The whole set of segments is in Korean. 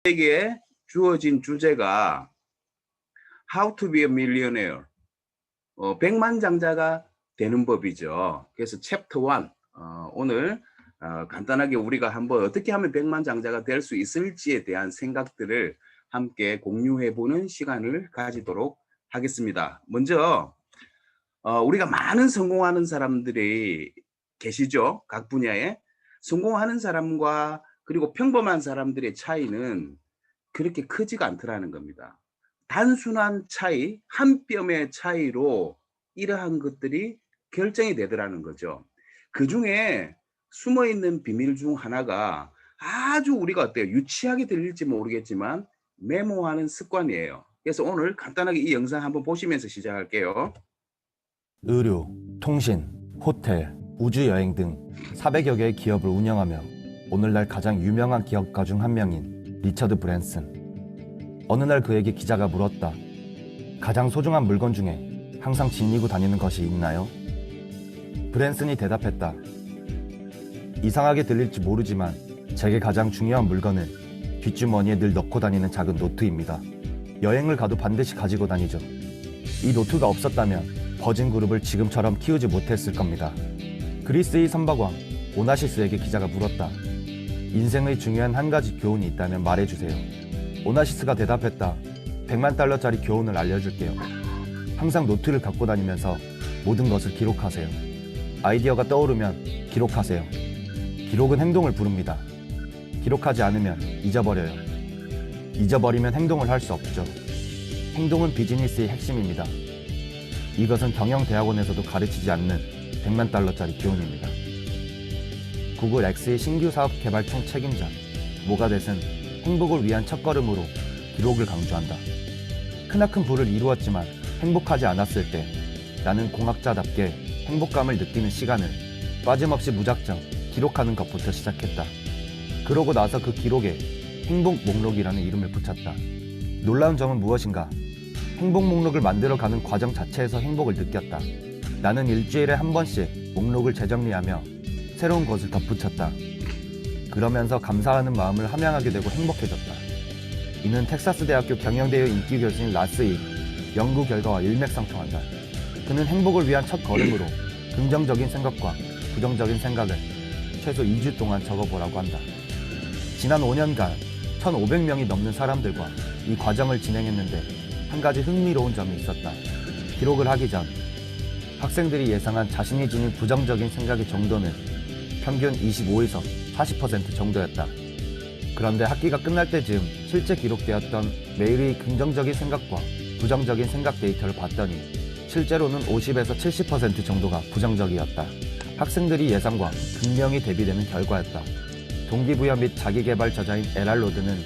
에게 주어진 주제가 How to be a millionaire. 100만장자가 되는 법이죠. 그래서 챕터 1. 오늘 간단하게 우리가 한번 어떻게 하면 100만장자가 될 수 있을지에 대한 생각들을 함께 공유해보는 시간을 가지도록 하겠습니다. 먼저 우리가 많은 성공하는 사람들이 계시죠. 각 분야에. 성공하는 사람과 그리고 평범한 사람들의 차이는 그렇게 크지가 않더라는 겁니다. 단순한 차이, 한 뼘의 차이로 이러한 것들이 결정이 되더라는 거죠. 그 중에 숨어있는 비밀 중 하나가 아주 우리가 어때요? 유치하게 들릴지 모르겠지만 메모하는 습관이에요. 그래서 오늘 간단하게 이 영상 한번 보시면서 시작할게요. 의료, 통신, 호텔, 우주여행 등 400여 개의 기업을 운영하며 오늘날 가장 유명한 기업가 중 한 명인 리처드 브랜슨. 어느 날 그에게 기자가 물었다. 가장 소중한 물건 중에 항상 지니고 다니는 것이 있나요? 브랜슨이 대답했다. 이상하게 들릴지 모르지만 제게 가장 중요한 물건은 뒷주머니에 늘 넣고 다니는 작은 노트입니다. 여행을 가도 반드시 가지고 다니죠. 이 노트가 없었다면 버진 그룹을 지금처럼 키우지 못했을 겁니다. 그리스의 선박왕 오나시스에게 기자가 물었다. 인생의 중요한 한 가지 교훈이 있다면 말해주세요. 오나시스가 대답했다. 100만 달러짜리 교훈을 알려줄게요. 항상 노트를 갖고 다니면서 모든 것을 기록하세요. 아이디어가 떠오르면 기록하세요. 기록은 행동을 부릅니다. 기록하지 않으면 잊어버려요. 잊어버리면 행동을 할 수 없죠. 행동은 비즈니스의 핵심입니다. 이것은 경영대학원에서도 가르치지 않는 100만 달러짜리 교훈입니다. 구글 X의 신규 사업 개발 총 책임자 모가댓은 행복을 위한 첫걸음으로 기록을 강조한다. 크나큰 부를 이루었지만 행복하지 않았을 때 나는 공학자답게 행복감을 느끼는 시간을 빠짐없이 무작정 기록하는 것부터 시작했다. 그러고 나서 그 기록에 행복 목록이라는 이름을 붙였다. 놀라운 점은 무엇인가? 행복 목록을 만들어가는 과정 자체에서 행복을 느꼈다. 나는 일주일에 한 번씩 목록을 재정리하며 새로운 것을 덧붙였다. 그러면서 감사하는 마음을 함양하게 되고 행복해졌다. 이는 텍사스 대학교 경영대의 인기 교수인 라스의 연구 결과와 일맥상통한다. 그는 행복을 위한 첫 걸음으로 긍정적인 생각과 부정적인 생각을 최소 2주 동안 적어보라고 한다. 지난 5년간 1,500명이 넘는 사람들과 이 과정을 진행했는데 한 가지 흥미로운 점이 있었다. 기록을 하기 전 학생들이 예상한 자신이 지닌 부정적인 생각의 정도는 평균 25에서 40% 정도였다. 그런데 학기가 끝날 때쯤 실제 기록되었던 매일의 긍정적인 생각과 부정적인 생각 데이터를 봤더니 실제로는 50에서 70% 정도가 부정적이었다. 학생들이 예상과 분명히 대비되는 결과였다. 동기부여 및 자기개발 저자인 에랄 로드는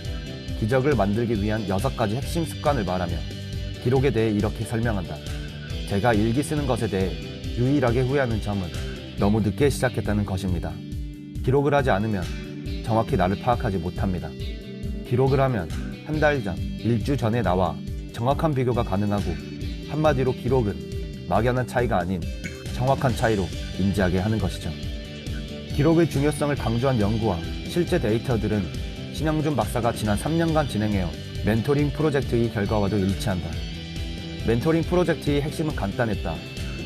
기적을 만들기 위한 6가지 핵심 습관을 말하며 기록에 대해 이렇게 설명한다. 제가 일기 쓰는 것에 대해 유일하게 후회하는 점은 너무 늦게 시작했다는 것입니다. 기록을 하지 않으면 정확히 나를 파악하지 못합니다. 기록을 하면 한 달 전, 일주 전에 나와 정확한 비교가 가능하고 한마디로 기록은 막연한 차이가 아닌 정확한 차이로 인지하게 하는 것이죠. 기록의 중요성을 강조한 연구와 실제 데이터들은 신영준 박사가 지난 3년간 진행해온 멘토링 프로젝트의 결과와도 일치한다. 멘토링 프로젝트의 핵심은 간단했다.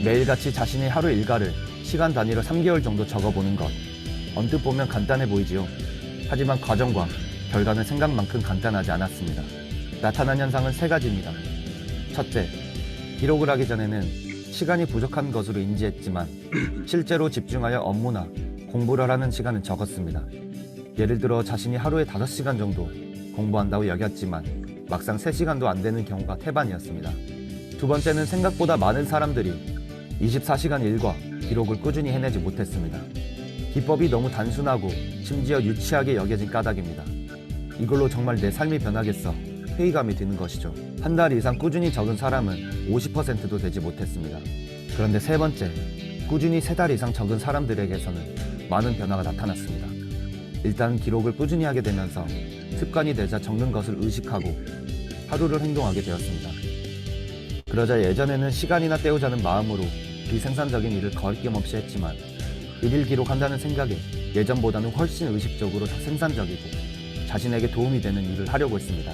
매일같이 자신의 하루 일과를 시간 단위로 3개월 정도 적어보는 것. 언뜻 보면 간단해 보이지요. 하지만 과정과 결과는 생각만큼 간단하지 않았습니다. 나타난 현상은 3가지입니다. 첫째, 기록을 하기 전에는 시간이 부족한 것으로 인지했지만 실제로 집중하여 업무나 공부를 하는 시간은 적었습니다. 예를 들어 자신이 하루에 5시간 정도 공부한다고 여겼지만 막상 3시간도 안 되는 경우가 태반이었습니다. 두 번째는 생각보다 많은 사람들이 24시간 일과 기록을 꾸준히 해내지 못했습니다. 기법이 너무 단순하고 심지어 유치하게 여겨진 까닭입니다. 이걸로 정말 내 삶이 변하겠어 회의감이 드는 것이죠. 한 달 이상 꾸준히 적은 사람은 50%도 되지 못했습니다. 그런데 세 번째, 꾸준히 3달 이상 적은 사람들에게서는 많은 변화가 나타났습니다. 일단 기록을 꾸준히 하게 되면서 습관이 되자 적는 것을 의식하고 하루를 행동하게 되었습니다. 그러자 예전에는 시간이나 때우자는 마음으로 비생산적인 일을 거리낌없이 했지만 일일 기록한다는 생각에 예전보다는 훨씬 의식적으로 생산적이고 자신에게 도움이 되는 일을 하려고 했습니다.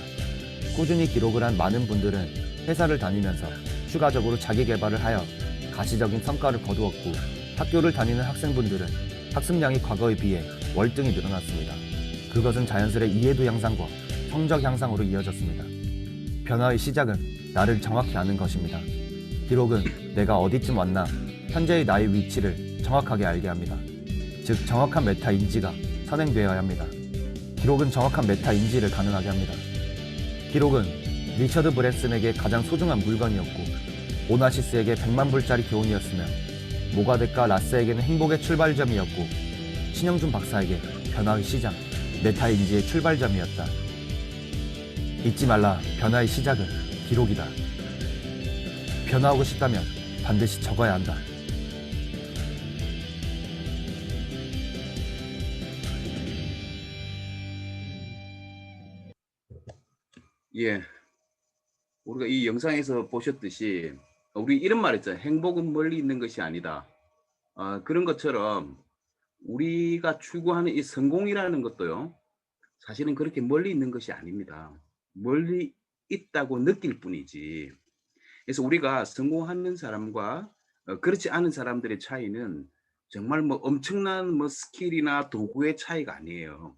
꾸준히 기록을 한 많은 분들은 회사를 다니면서 추가적으로 자기 개발을 하여 가시적인 성과를 거두었고, 학교를 다니는 학생분들은 학습량이 과거에 비해 월등히 늘어났습니다. 그것은 자연스레 이해도 향상과 성적 향상으로 이어졌습니다. 변화의 시작은 나를 정확히 아는 것입니다. 기록은 내가 어디쯤 왔나, 현재의 나의 위치를 정확하게 알게 합니다. 즉, 정확한 메타 인지가 선행되어야 합니다. 기록은 정확한 메타 인지를 가능하게 합니다. 기록은 리처드 브랜슨에게 가장 소중한 물건이었고, 오나시스에게 100만 불짜리 교훈이었으며, 모가덱과 라스에게는 행복의 출발점이었고, 신영준 박사에게 변화의 시작, 메타 인지의 출발점이었다. 잊지 말라, 변화의 시작은 기록이다. 변화하고 싶다면 반드시 적어야 한다. 예, 우리가 이 영상에서 보셨듯이 우리 이런 말 했잖아요. 행복은 멀리 있는 것이 아니다. 그런 것처럼 우리가 추구하는 이 성공이라는 것도요, 사실은 그렇게 멀리 있는 것이 아닙니다. 멀리 있다고 느낄 뿐이지. 그래서 우리가 성공하는 사람과 그렇지 않은 사람들의 차이는 정말 뭐 엄청난 뭐 스킬이나 도구의 차이가 아니에요.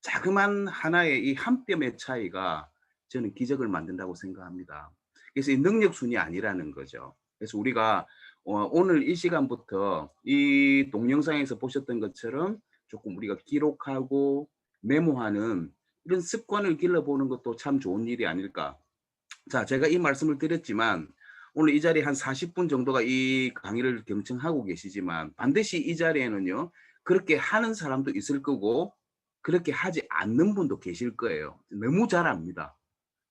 자그만 하나의 이 한 뼘의 차이가 저는 기적을 만든다고 생각합니다. 그래서 이 능력 순이 아니라는 거죠. 그래서 우리가 오늘 이 시간부터 이 동영상에서 보셨던 것처럼 조금 우리가 기록하고 메모하는 이런 습관을 길러보는 것도 참 좋은 일이 아닐까. 자, 제가 이 말씀을 드렸지만 오늘 이 자리에 한 40분 정도가 이 강의를 경청하고 계시지만 반드시 이 자리에는요, 그렇게 하는 사람도 있을 거고 그렇게 하지 않는 분도 계실 거예요. 너무 잘 압니다.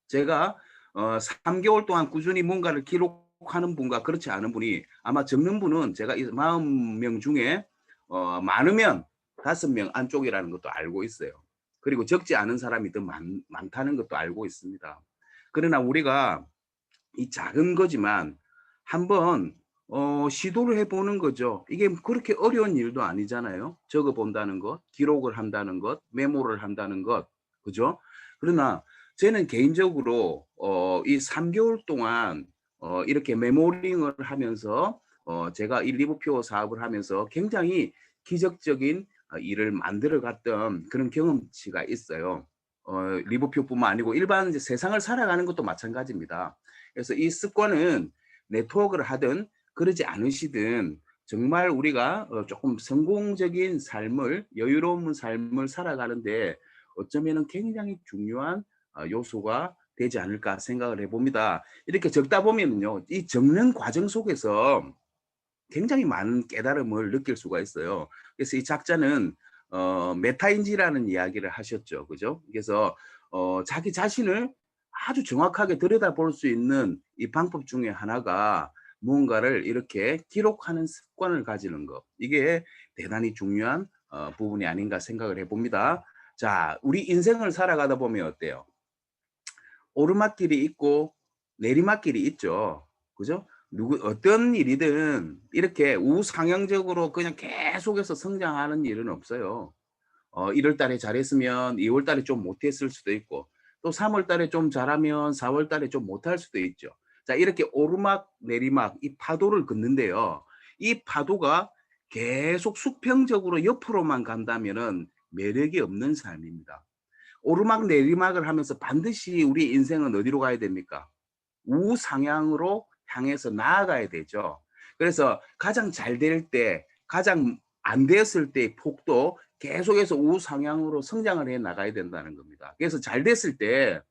제가 3개월 동안 꾸준히 뭔가를 기록하는 분과 그렇지 않은 분이 아마 적는 분은 제가 이 40명 중에 많으면 5명 안쪽이라는 것도 알고 있어요. 그리고 적지 않은 사람이 더 많다는 것도 알고 있습니다. 그러나 우리가 이 작은 거지만 한번 시도를 해보는 거죠. 이게 그렇게 어려운 일도 아니잖아요. 적어본다는 것, 기록을 한다는 것, 메모를 한다는 것, 그죠? 그러나 저는 개인적으로 이 3개월 동안 이렇게 메모링을 하면서 제가 이 리브표 사업을 하면서 굉장히 기적적인 일을 만들어 갔던 그런 경험치가 있어요. 리브표뿐만 아니고 일반 이제 세상을 살아가는 것도 마찬가지입니다. 그래서 이 습관은 네트워크를 하든 그러지 않으시든 정말 우리가 조금 성공적인 삶을, 여유로운 삶을 살아가는데 어쩌면 굉장히 중요한 요소가 되지 않을까 생각을 해봅니다. 이렇게 적다 보면요, 이 적는 과정 속에서 굉장히 많은 깨달음을 느낄 수가 있어요. 그래서 이 작자는 메타인지라는 이야기를 하셨죠. 그죠? 그래서 자기 자신을 아주 정확하게 들여다볼 수 있는 이 방법 중에 하나가 무언가를 이렇게 기록하는 습관을 가지는 것. 이게 대단히 중요한 부분이 아닌가 생각을 해봅니다. 자, 우리 인생을 살아가다 보면 어때요? 오르막길이 있고 내리막길이 있죠. 그죠? 어떤 일이든 이렇게 우상향적으로 그냥 계속해서 성장하는 일은 없어요. 1월 달에 잘했으면 2월 달에 좀 못했을 수도 있고, 또 3월 달에 좀 잘하면 4월 달에 좀 못할 수도 있죠. 자, 이렇게 오르막 내리막 이 파도를 긋는데요. 이 파도가 계속 수평적으로 옆으로만 간다면은 매력이 없는 삶입니다. 오르막 내리막을 하면서 반드시 우리 인생은 어디로 가야 됩니까? 우상향으로 향해서 나아가야 되죠. 그래서 가장 잘 될 때, 가장 안 되었을 때의 폭도 계속해서 우상향으로 성장을 해 나가야 된다는 겁니다. 그래서 잘 됐을 때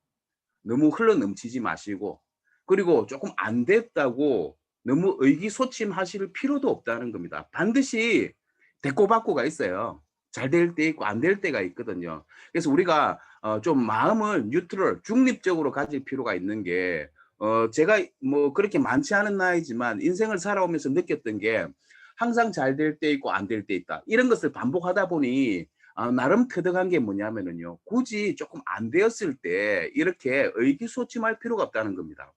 너무 흘러 넘치지 마시고, 그리고 조금 안 됐다고 너무 의기소침하실 필요도 없다는 겁니다. 반드시 대꼬박꼬가 있어요. 잘 될 때 있고 안 될 때가 있거든요. 그래서 우리가 좀 마음을 뉴트럴, 중립적으로 가질 필요가 있는 게, 제가 뭐 그렇게 많지 않은 나이지만 인생을 살아오면서 느꼈던 게 항상 잘 될 때 있고 안 될 때 있다. 이런 것을 반복하다 보니 나름 터득한 게 뭐냐면은요, 굳이 조금 안 되었을 때 이렇게 의기소침할 필요가 없다는 겁니다.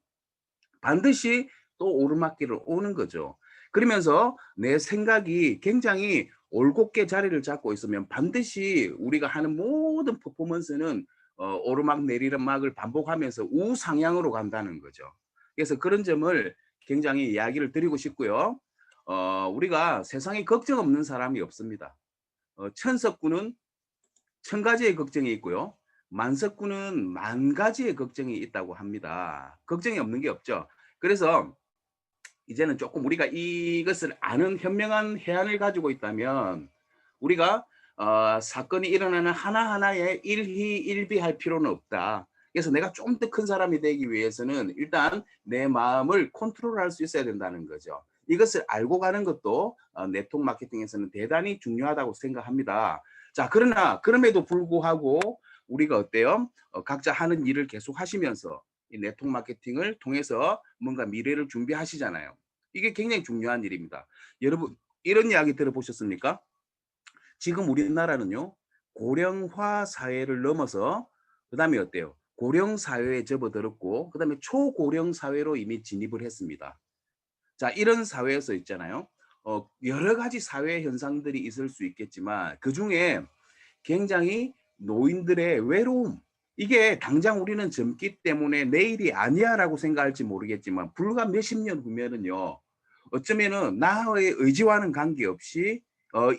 반드시 또 오르막길을 오는 거죠. 그러면서 내 생각이 굉장히 올곧게 자리를 잡고 있으면 반드시 우리가 하는 모든 퍼포먼스는 오르막 내리막을 반복하면서 우상향으로 간다는 거죠. 그래서 그런 점을 굉장히 이야기를 드리고 싶고요. 우리가 세상에 걱정 없는 사람이 없습니다. 천석구는 천 가지의 걱정이 있고요. 만석구는 만 가지의 걱정이 있다고 합니다. 걱정이 없는 게 없죠. 그래서 이제는 조금 우리가 이것을 아는 현명한 해안을 가지고 있다면 우리가 사건이 일어나는 하나하나에 일희일비할 필요는 없다. 그래서 내가 좀 더 큰 사람이 되기 위해서는 일단 내 마음을 컨트롤할 수 있어야 된다는 거죠. 이것을 알고 가는 것도 네트워크 마케팅에서는 대단히 중요하다고 생각합니다. 자, 그러나 그럼에도 불구하고 우리가 어때요? 각자 하는 일을 계속 하시면서 이 네트워크 마케팅을 통해서 뭔가 미래를 준비하시잖아요. 이게 굉장히 중요한 일입니다. 여러분, 이런 이야기 들어보셨습니까? 지금 우리나라는요, 고령화 사회를 넘어서 그다음에 어때요? 고령 사회에 접어들었고 그다음에 초고령 사회로 이미 진입을 했습니다. 자, 이런 사회에서 있잖아요. 여러 가지 사회 현상들이 있을 수 있겠지만 그중에 굉장히 노인들의 외로움, 이게 당장 우리는 젊기 때문에 내일이 아니야라고 생각할지 모르겠지만 불과 몇십 년 후면은요, 어쩌면은 나의 의지와는 관계없이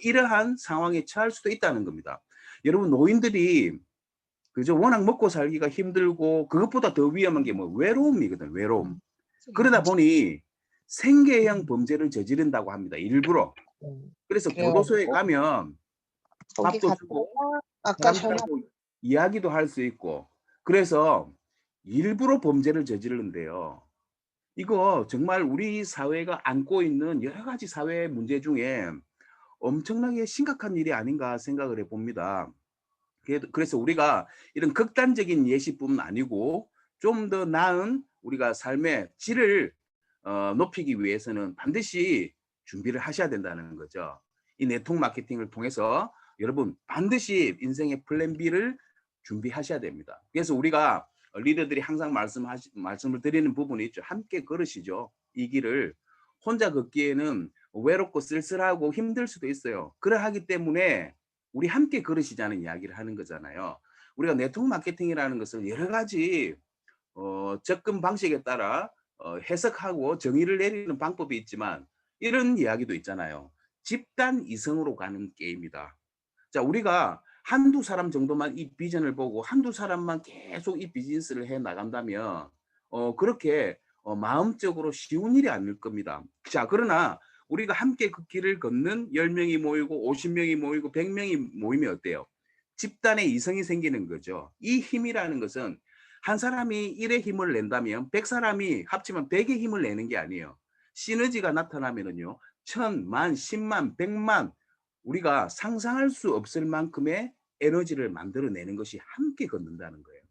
이러한 상황에 처할 수도 있다는 겁니다. 여러분, 노인들이 그저 워낙 먹고 살기가 힘들고 그것보다 더 위험한 게 뭐 외로움이거든, 외로움. 그러다 보니 생계형 범죄를 저지른다고 합니다, 일부러. 그래서 교도소에 그래가지고 가면 거기 밥도 갔다가 주고 아까 전화 사람들하고 이야기도 할 수 있고, 그래서 일부러 범죄를 저지르는데요. 이거 정말 우리 사회가 안고 있는 여러 가지 사회 문제 중에 엄청나게 심각한 일이 아닌가 생각을 해봅니다. 그래서 우리가 이런 극단적인 예시뿐 아니고 좀 더 나은 우리가 삶의 질을 높이기 위해서는 반드시 준비를 하셔야 된다는 거죠. 이 네트워크 마케팅을 통해서 여러분 반드시 인생의 플랜 B를 준비하셔야 됩니다. 그래서 우리가 리더들이 항상 말씀을 드리는 부분이 있죠. 함께 걸으시죠. 이 길을 혼자 걷기에는 외롭고 쓸쓸하고 힘들 수도 있어요. 그러하기 때문에 우리 함께 걸으시자는 이야기를 하는 거잖아요. 우리가 네트워크 마케팅이라는 것을 여러 가지 접근 방식에 따라 해석하고 정의를 내리는 방법이 있지만 이런 이야기도 있잖아요. 집단 이성으로 가는 게임이다. 자, 우리가 한두 사람 정도만 이 비전을 보고 한두 사람만 계속 이 비즈니스를 해 나간다면 그렇게 마음적으로 쉬운 일이 아닐 겁니다. 자, 그러나 우리가 함께 그 길을 걷는 10명이 모이고 50명이 모이고 100명이 모이면 어때요? 집단의 이성이 생기는 거죠. 이 힘이라는 것은 한 사람이 1의 힘을 낸다면 100사람이 합치면 100의 힘을 내는 게 아니에요. 시너지가 나타나면은요, 1000, 만, 10만, 100만, 우리가 상상할 수 없을 만큼의 에너지를 만들어내는 것이 함께 걷는다는 거예요.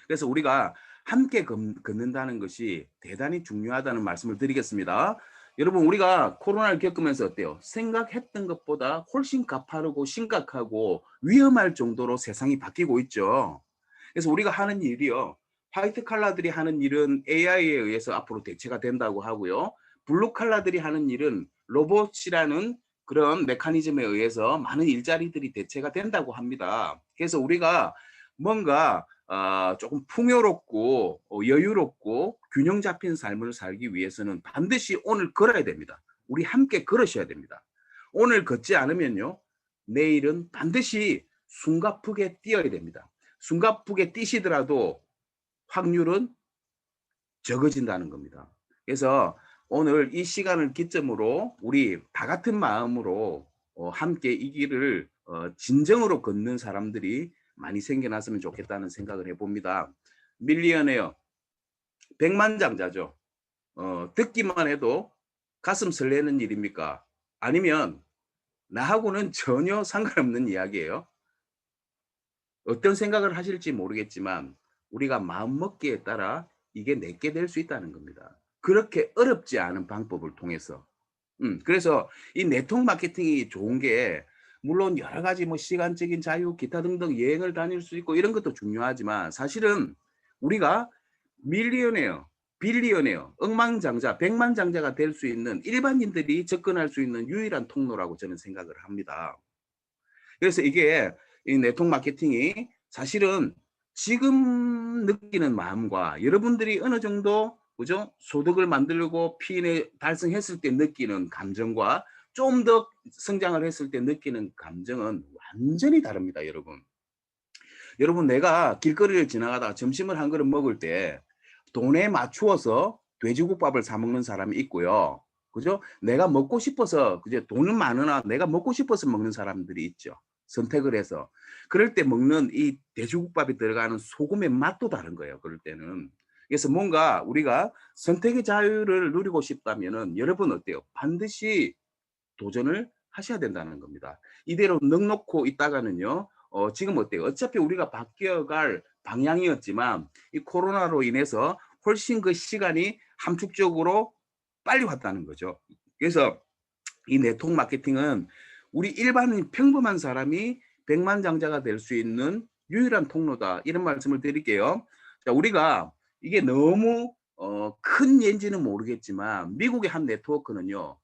그래서 우리가 함께 걷는다는 것이 대단히 중요하다는 말씀을 드리겠습니다. 여러분, 우리가 코로나를 겪으면서 어때요? 생각했던 것보다 훨씬 가파르고 심각하고 위험할 정도로 세상이 바뀌고 있죠. 그래서 우리가 하는 일이요, 화이트 칼라들이 하는 일은 AI에 의해서 앞으로 대체가 된다고 하고요, 블루 칼라들이 하는 일은 로봇이라는 그런 메커니즘에 의해서 많은 일자리들이 대체가 된다고 합니다. 그래서 우리가 뭔가 조금 풍요롭고 여유롭고 균형 잡힌 삶을 살기 위해서는 반드시 오늘 걸어야 됩니다. 우리 함께 걸으셔야 됩니다. 오늘 걷지 않으면요, 내일은 반드시 숨가쁘게 뛰어야 됩니다. 숨가쁘게 뛰시더라도 확률은 적어진다는 겁니다. 그래서 오늘 이 시간을 기점으로 우리 다 같은 마음으로 함께 이 길을 진정으로 걷는 사람들이 많이 생겨났으면 좋겠다는 생각을 해봅니다. 밀리언웨어, 백만장자죠. 듣기만 해도 가슴 설레는 일입니까? 아니면 나하고는 전혀 상관없는 이야기예요. 어떤 생각을 하실지 모르겠지만 우리가 마음먹기에 따라 이게 내게 될 수 있다는 겁니다. 그렇게 어렵지 않은 방법을 통해서. 그래서 이 네트워크 마케팅이 좋은 게 물론 여러 가지 뭐 시간적인 자유, 기타 등등 여행을 다닐 수 있고 이런 것도 중요하지만 사실은 우리가 밀리언웨어, 빌리언이에요. 억만장자, 백만장자가 될 수 있는 일반인들이 접근할 수 있는 유일한 통로라고 저는 생각을 합니다. 그래서 이게 이 네트워크 마케팅이 사실은 지금 느끼는 마음과 여러분들이 어느 정도 그죠? 소득을 만들고 피인을 달성했을 때 느끼는 감정과 좀 더 성장을 했을 때 느끼는 감정은 완전히 다릅니다, 여러분. 여러분, 내가 길거리를 지나가다가 점심을 한 그릇 먹을 때 돈에 맞추어서 돼지국밥을 사 먹는 사람이 있고요. 그죠? 내가 먹고 싶어서 그죠? 돈은 많으나 내가 먹고 싶어서 먹는 사람들이 있죠. 선택을 해서. 그럴 때 먹는 이 돼지국밥에 들어가는 소금의 맛도 다른 거예요. 그럴 때는. 그래서 뭔가 우리가 선택의 자유를 누리고 싶다면은 여러분 어때요? 반드시 도전을 하셔야 된다는 겁니다. 이대로 넉놓고 있다가는요. 지금 어때요? 어차피 우리가 바뀌어갈 방향이었지만 이 코로나로 인해서 훨씬 그 시간이 함축적으로 빨리 왔다는 거죠. 그래서 이 네트워크 마케팅은 우리 일반인 평범한 사람이 백만장자가 될 수 있는 유일한 통로다. 이런 말씀을 드릴게요. 자, 우리가 이게 너무 큰 예인지는 모르겠지만 미국의 한 네트워크는요.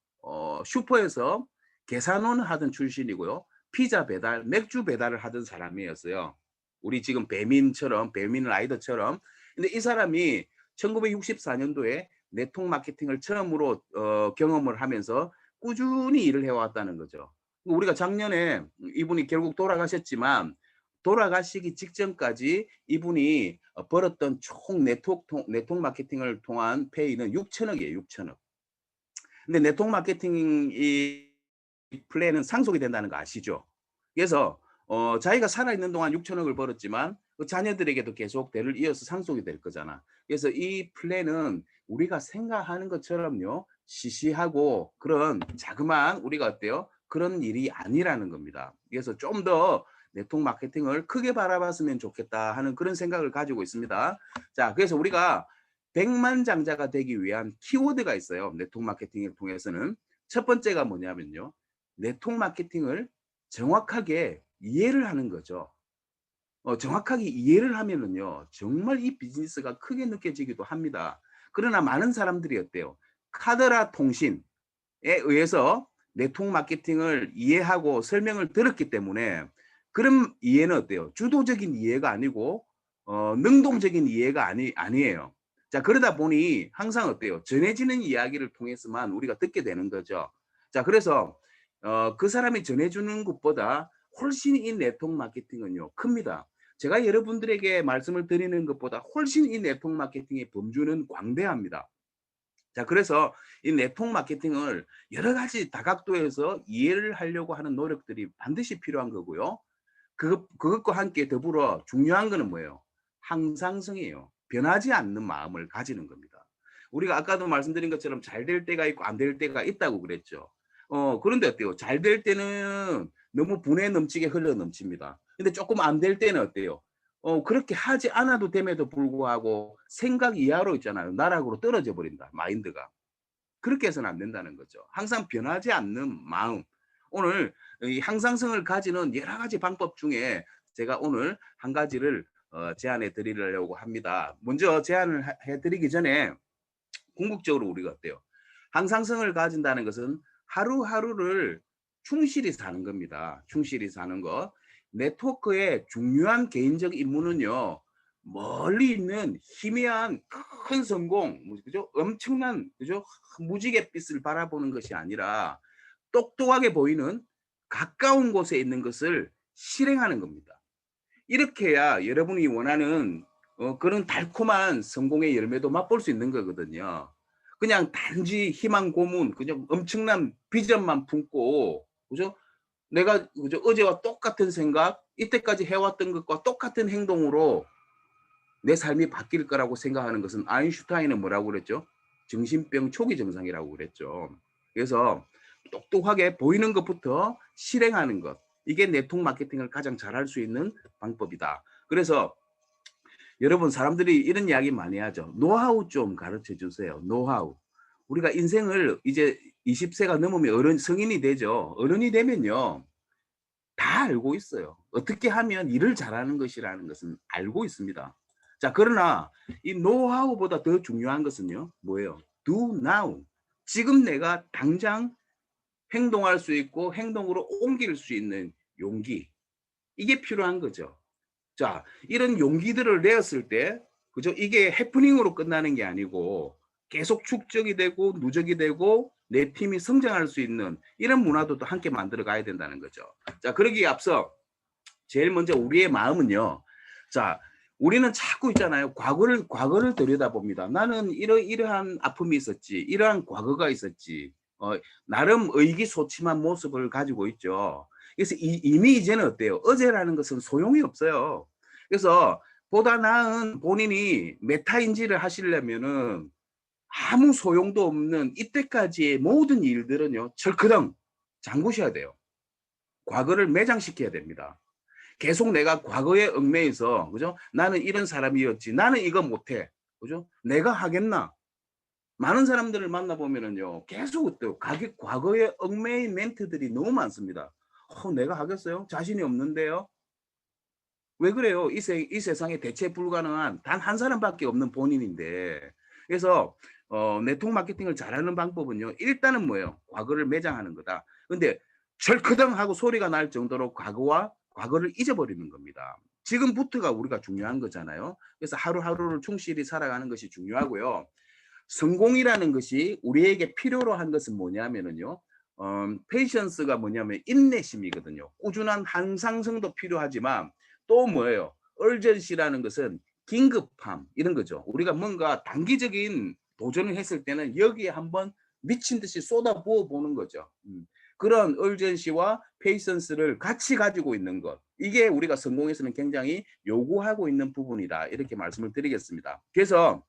슈퍼에서 계산원 하던 출신이고요. 피자 배달, 맥주 배달을 하던 사람이었어요. 우리 지금 배민처럼, 배민 라이더처럼. 근데 이 사람이 1964년도에 네트워크 마케팅을 처음으로 경험을 하면서 꾸준히 일을 해왔다는 거죠. 우리가 작년에 이분이 결국 돌아가셨지만 돌아가시기 직전까지 이분이 벌었던 총 네트워크 마케팅을 통한 페이는 6천억이에요. 6천억. 근데 네트워크 마케팅 이 플랜은 상속이 된다는 거 아시죠? 그래서 자기가 살아있는 동안 6천억을 벌었지만 그 자녀들에게도 계속 대를 이어서 상속이 될 거잖아. 그래서 이 플랜은 우리가 생각하는 것처럼요. 시시하고 그런 자그마한 우리가 어때요? 그런 일이 아니라는 겁니다. 그래서 좀 더 네트워크 마케팅을 크게 바라봤으면 좋겠다 하는 그런 생각을 가지고 있습니다. 자, 그래서 우리가 백만장자가 되기 위한 키워드가 있어요. 네트워크 마케팅을 통해서는. 첫 번째가 뭐냐면요. 네트워크 마케팅을 정확하게 이해를 하는 거죠. 정확하게 이해를 하면은요. 정말 이 비즈니스가 크게 느껴지기도 합니다. 그러나 많은 사람들이 어때요? 카더라 통신에 의해서 네트워크 마케팅을 이해하고 설명을 들었기 때문에 그런 이해는 어때요? 주도적인 이해가 아니고 능동적인 이해가 아니에요. 자, 그러다 보니 항상 어때요? 전해지는 이야기를 통해서만 우리가 듣게 되는 거죠. 자, 그래서 그 사람이 전해주는 것보다 훨씬 이 네트워크 마케팅은요, 큽니다. 제가 여러분들에게 말씀을 드리는 것보다 훨씬 이 네트워크 마케팅의 범주는 광대합니다. 자, 그래서 이 네트워크 마케팅을 여러 가지 다각도에서 이해를 하려고 하는 노력들이 반드시 필요한 거고요. 그것과 함께 더불어 중요한 거는 뭐예요? 항상성이에요. 변하지 않는 마음을 가지는 겁니다. 우리가 아까도 말씀드린 것처럼 잘 될 때가 있고 안 될 때가 있다고 그랬죠. 그런데 어때요? 잘 될 때는 너무 분에 넘치게 흘러 넘칩니다. 근데 조금 안 될 때는 어때요? 그렇게 하지 않아도 됨에도 불구하고 생각 이하로 있잖아요. 나락으로 떨어져 버린다. 마인드가. 그렇게 해서는 안 된다는 거죠. 항상 변하지 않는 마음. 오늘 이 항상성을 가지는 여러 가지 방법 중에 제가 오늘 한 가지를 제안해 드리려고 합니다. 먼저 제안을 해 드리기 전에 궁극적으로 우리가 어때요? 항상성을 가진다는 것은 하루하루를 충실히 사는 겁니다. 충실히 사는 것. 네트워크의 중요한 개인적 임무는요. 멀리 있는 희미한 큰 성공, 그죠? 엄청난, 그죠? 무지갯빛을 바라보는 것이 아니라 똑똑하게 보이는 가까운 곳에 있는 것을 실행하는 겁니다. 이렇게 해야 여러분이 원하는 그런 달콤한 성공의 열매도 맛볼 수 있는 거거든요. 그냥 단지 희망 고문, 그냥 엄청난 비전만 품고, 그죠? 내가 그죠? 어제와 똑같은 생각, 이때까지 해왔던 것과 똑같은 행동으로 내 삶이 바뀔 거라고 생각하는 것은 아인슈타인은 뭐라고 그랬죠? 정신병 초기 증상이라고 그랬죠. 그래서 똑똑하게 보이는 것부터 실행하는 것. 이게 네트워크 마케팅을 가장 잘할 수 있는 방법이다. 그래서 여러분 사람들이 이런 이야기 많이 하죠. 노하우 좀 가르쳐 주세요. 노하우. 우리가 인생을 이제 20세가 넘으면 성인이 되죠. 어른이 되면요. 다 알고 있어요. 어떻게 하면 일을 잘하는 것이라는 것은 알고 있습니다. 자, 그러나 이 노하우보다 더 중요한 것은요. 뭐예요? Do now. 지금 내가 당장 행동할 수 있고 행동으로 옮길 수 있는 용기. 이게 필요한 거죠. 자, 이런 용기들을 내었을 때, 그죠? 이게 해프닝으로 끝나는 게 아니고 계속 축적이 되고 누적이 되고 내 팀이 성장할 수 있는 이런 문화도 또 함께 만들어 가야 된다는 거죠. 자, 그러기에 앞서 제일 먼저 우리의 마음은요. 자, 우리는 자꾸 있잖아요. 과거를 들여다봅니다. 나는 이러한 아픔이 있었지. 이러한 과거가 있었지. 나름 의기소침한 모습을 가지고 있죠. 그래서 이미 이제는 어때요? 어제라는 것은 소용이 없어요. 그래서 보다 나은 본인이 메타인지를 하시려면은 아무 소용도 없는 이때까지의 모든 일들은요, 철크덩 잠그셔야 돼요. 과거를 매장시켜야 됩니다. 계속 내가 과거에 얽매여서, 그죠? 나는 이런 사람이었지. 나는 이거 못해. 그죠? 내가 하겠나? 많은 사람들을 만나보면은요, 계속 또 과거에 얽매인 멘트들이 너무 많습니다. 내가 하겠어요? 자신이 없는데요? 왜 그래요? 이 세상에 대체 불가능한 단 한 사람밖에 없는 본인인데. 그래서 네트워크 마케팅을 잘하는 방법은요. 일단은 뭐예요? 과거를 매장하는 거다. 근데 철크덩 하고 소리가 날 정도로 과거를 잊어버리는 겁니다. 지금부터가 우리가 중요한 거잖아요. 그래서 하루하루를 충실히 살아가는 것이 중요하고요. 성공이라는 것이 우리에게 필요로 한 것은 뭐냐면은요. 페이션스가 뭐냐면 인내심이거든요. 꾸준한 항상성도 필요하지만 또 뭐예요? 얼전시라는 것은 긴급함 이런 거죠. 우리가 뭔가 단기적인 도전을 했을 때는 여기에 한번 미친 듯이 쏟아부어 보는 거죠. 그런 얼전시와 페이션스를 같이 가지고 있는 것. 이게 우리가 성공에서는 굉장히 요구하고 있는 부분이다. 이렇게 말씀을 드리겠습니다. 그래서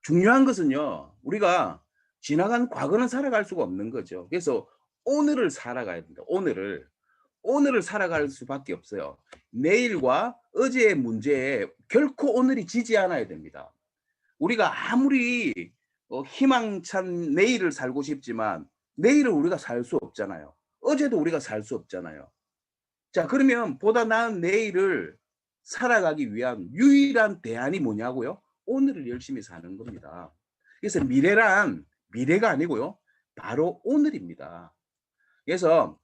중요한 것은요. 우리가 지나간 과거는 살아갈 수가 없는 거죠. 그래서 오늘을 살아가야 된다. 오늘을 살아갈 수밖에 없어요. 내일과 어제의 문제에 결코 오늘이 지지 않아야 됩니다. 우리가 아무리 희망찬 내일을 살고 싶지만 내일을 우리가 살 수 없잖아요. 어제도 우리가 살 수 없잖아요. 자, 그러면 보다 나은 내일을 살아가기 위한 유일한 대안이 뭐냐고요? 오늘을 열심히 사는 겁니다. 그래서 미래란 미래가 아니고요. 바로 오늘입니다. 그래서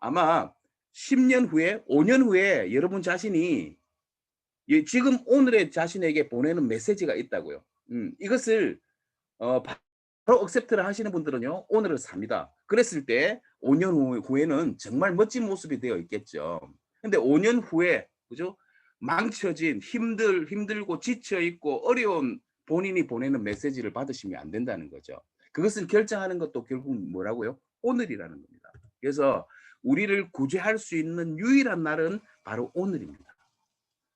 아마 10년 후에 5년 후에 여러분 자신이 지금 오늘의 자신에게 보내는 메시지가 있다고요. 이것을 바로 억셉트를 하시는 분들은요. 오늘을 삽니다. 그랬을 때 5년 후에는 정말 멋진 모습이 되어 있겠죠. 근데 5년 후에 그죠? 망쳐진 힘들고 지쳐 있고 어려운 본인이 보내는 메시지를 받으시면 안 된다는 거죠. 그것을 결정하는 것도 결국 뭐라고요? 오늘이라는 겁니다. 그래서 우리를 구제할 수 있는 유일한 날은 바로 오늘입니다.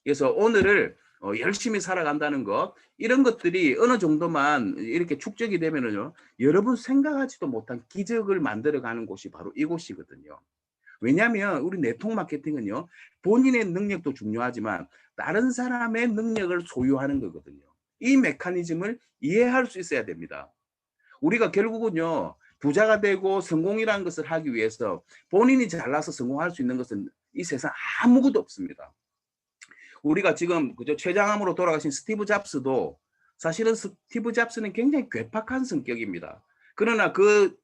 그래서 오늘을 열심히 살아간다는 것, 이런 것들이 어느 정도만 이렇게 축적이 되면은요, 여러분 생각하지도 못한 기적을 만들어가는 곳이 바로 이곳이거든요. 왜냐하면 우리 네트워크 마케팅은요, 본인의 능력도 중요하지만 다른 사람의 능력을 소유하는 거거든요. 이 메커니즘을 이해할 수 있어야 됩니다. 우리가 결국은요, 부자가 되고 성공이라는 것을 하기 위해서 본인이 잘나서 성공할 수 있는 것은 이 세상 아무것도 없습니다. 우리가 지금 그저 췌장암으로 돌아가신 스티브 잡스도 사실은 스티브 잡스는 굉장히 괴팍한 성격입니다. 그러나 그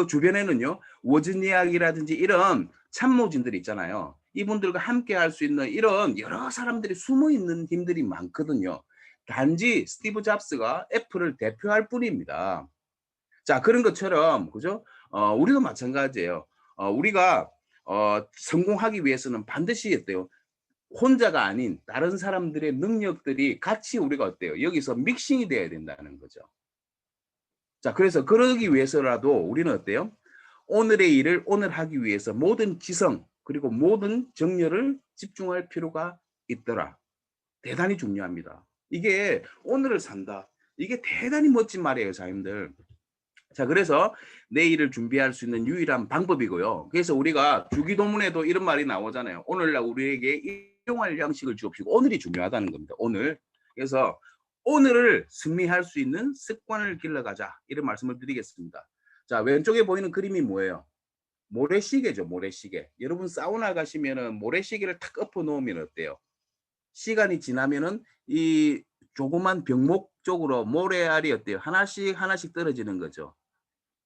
주변에는요, 워즈니악이라든지 이런 참모진들이 있잖아요. 이분들과 함께 할 수 있는 이런 여러 사람들이 숨어 있는 힘들이 많거든요. 단지 스티브 잡스가 애플을 대표할 뿐입니다. 자, 그런 것처럼 그죠? 우리도 마찬가지예요. 우리가 성공하기 위해서는 반드시 어때요? 혼자가 아닌 다른 사람들의 능력들이 같이 우리가 어때요? 여기서 믹싱이 돼야 된다는 거죠. 자, 그래서 그러기 위해서라도 우리는 어때요? 오늘의 일을 오늘 하기 위해서 모든 지성 그리고 모든 정열을 집중할 필요가 있더라. 대단히 중요합니다. 이게 오늘을 산다. 이게 대단히 멋진 말이에요, 자님들. 자, 그래서 내일을 준비할 수 있는 유일한 방법이고요. 그래서 우리가 주기도문에도 이런 말이 나오잖아요. 오늘날 우리에게 일용할 양식을 주옵시고, 오늘이 중요하다는 겁니다. 오늘. 그래서 오늘을 승리할 수 있는 습관을 길러가자, 이런 말씀을 드리겠습니다. 자, 왼쪽에 보이는 그림이 뭐예요? 모래시계죠. 모래시계. 여러분 사우나 가시면은 모래시계를 탁 엎어 놓으면 어때요? 시간이 지나면은 이 조그만 병목 쪽으로 모래알이 어때요? 하나씩 하나씩 떨어지는 거죠.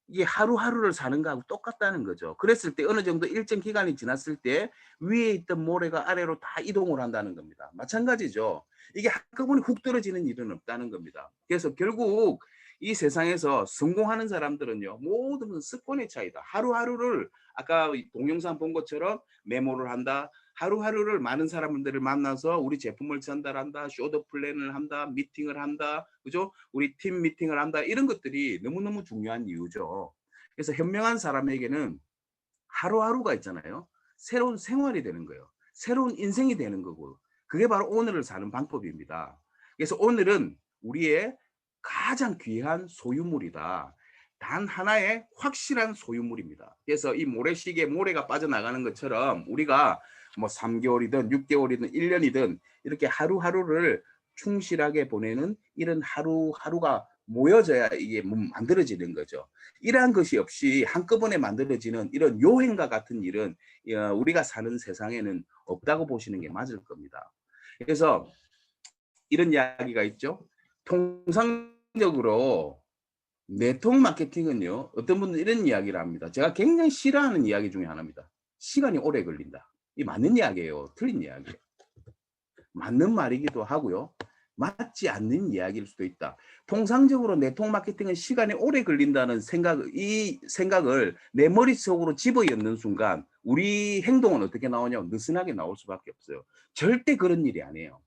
이게 하루하루를 사는 거하고 똑같다는 거죠. 그랬을 때 어느 정도 일정 기간이 지났을 때 위에 있던 모래가 아래로 다 이동을 한다는 겁니다. 마찬가지죠. 이게 한꺼번에 훅 떨어지는 일은 없다는 겁니다. 그래서 결국 이 세상에서 성공하는 사람들은요, 모든 습관의 차이다. 하루하루를 아까 동영상 본 것처럼 메모를 한다. 하루하루를 많은 사람들을 만나서 우리 제품을 전달한다, 쇼더 플랜을 한다, 미팅을 한다, 그죠? 우리 팀 미팅을 한다. 이런 것들이 너무너무 중요한 이유죠. 그래서 현명한 사람에게는 하루하루가 있잖아요. 새로운 생활이 되는 거예요. 새로운 인생이 되는 거고. 그게 바로 오늘을 사는 방법입니다. 그래서 오늘은 우리의 가장 귀한 소유물이다. 단 하나의 확실한 소유물입니다. 그래서 이 모래시계에 모래가 빠져나가는 것처럼 우리가 뭐 3개월이든 6개월이든 1년이든 이렇게 하루하루를 충실하게 보내는 이런 하루하루가 모여져야 이게 만들어지는 거죠. 이러한 것이 없이 한꺼번에 만들어지는 이런 요행과 같은 일은 우리가 사는 세상에는 없다고 보시는 게 맞을 겁니다. 그래서 이런 이야기가 있죠. 통상적으로 네트워크 마케팅은요, 어떤 분들은 이런 이야기를 합니다. 제가 굉장히 싫어하는 이야기 중에 하나입니다. 시간이 오래 걸린다. 이 맞는 이야기예요, 틀린 이야기예요. 맞는 말이기도 하고요, 맞지 않는 이야기일 수도 있다. 통상적으로 네트워크 마케팅은 시간이 오래 걸린다는 이 생각을 내 머릿속으로 집어넣는 순간 우리 행동은 어떻게 나오냐? 느슨하게 나올 수밖에 없어요. 절대 그런 일이 아니에요.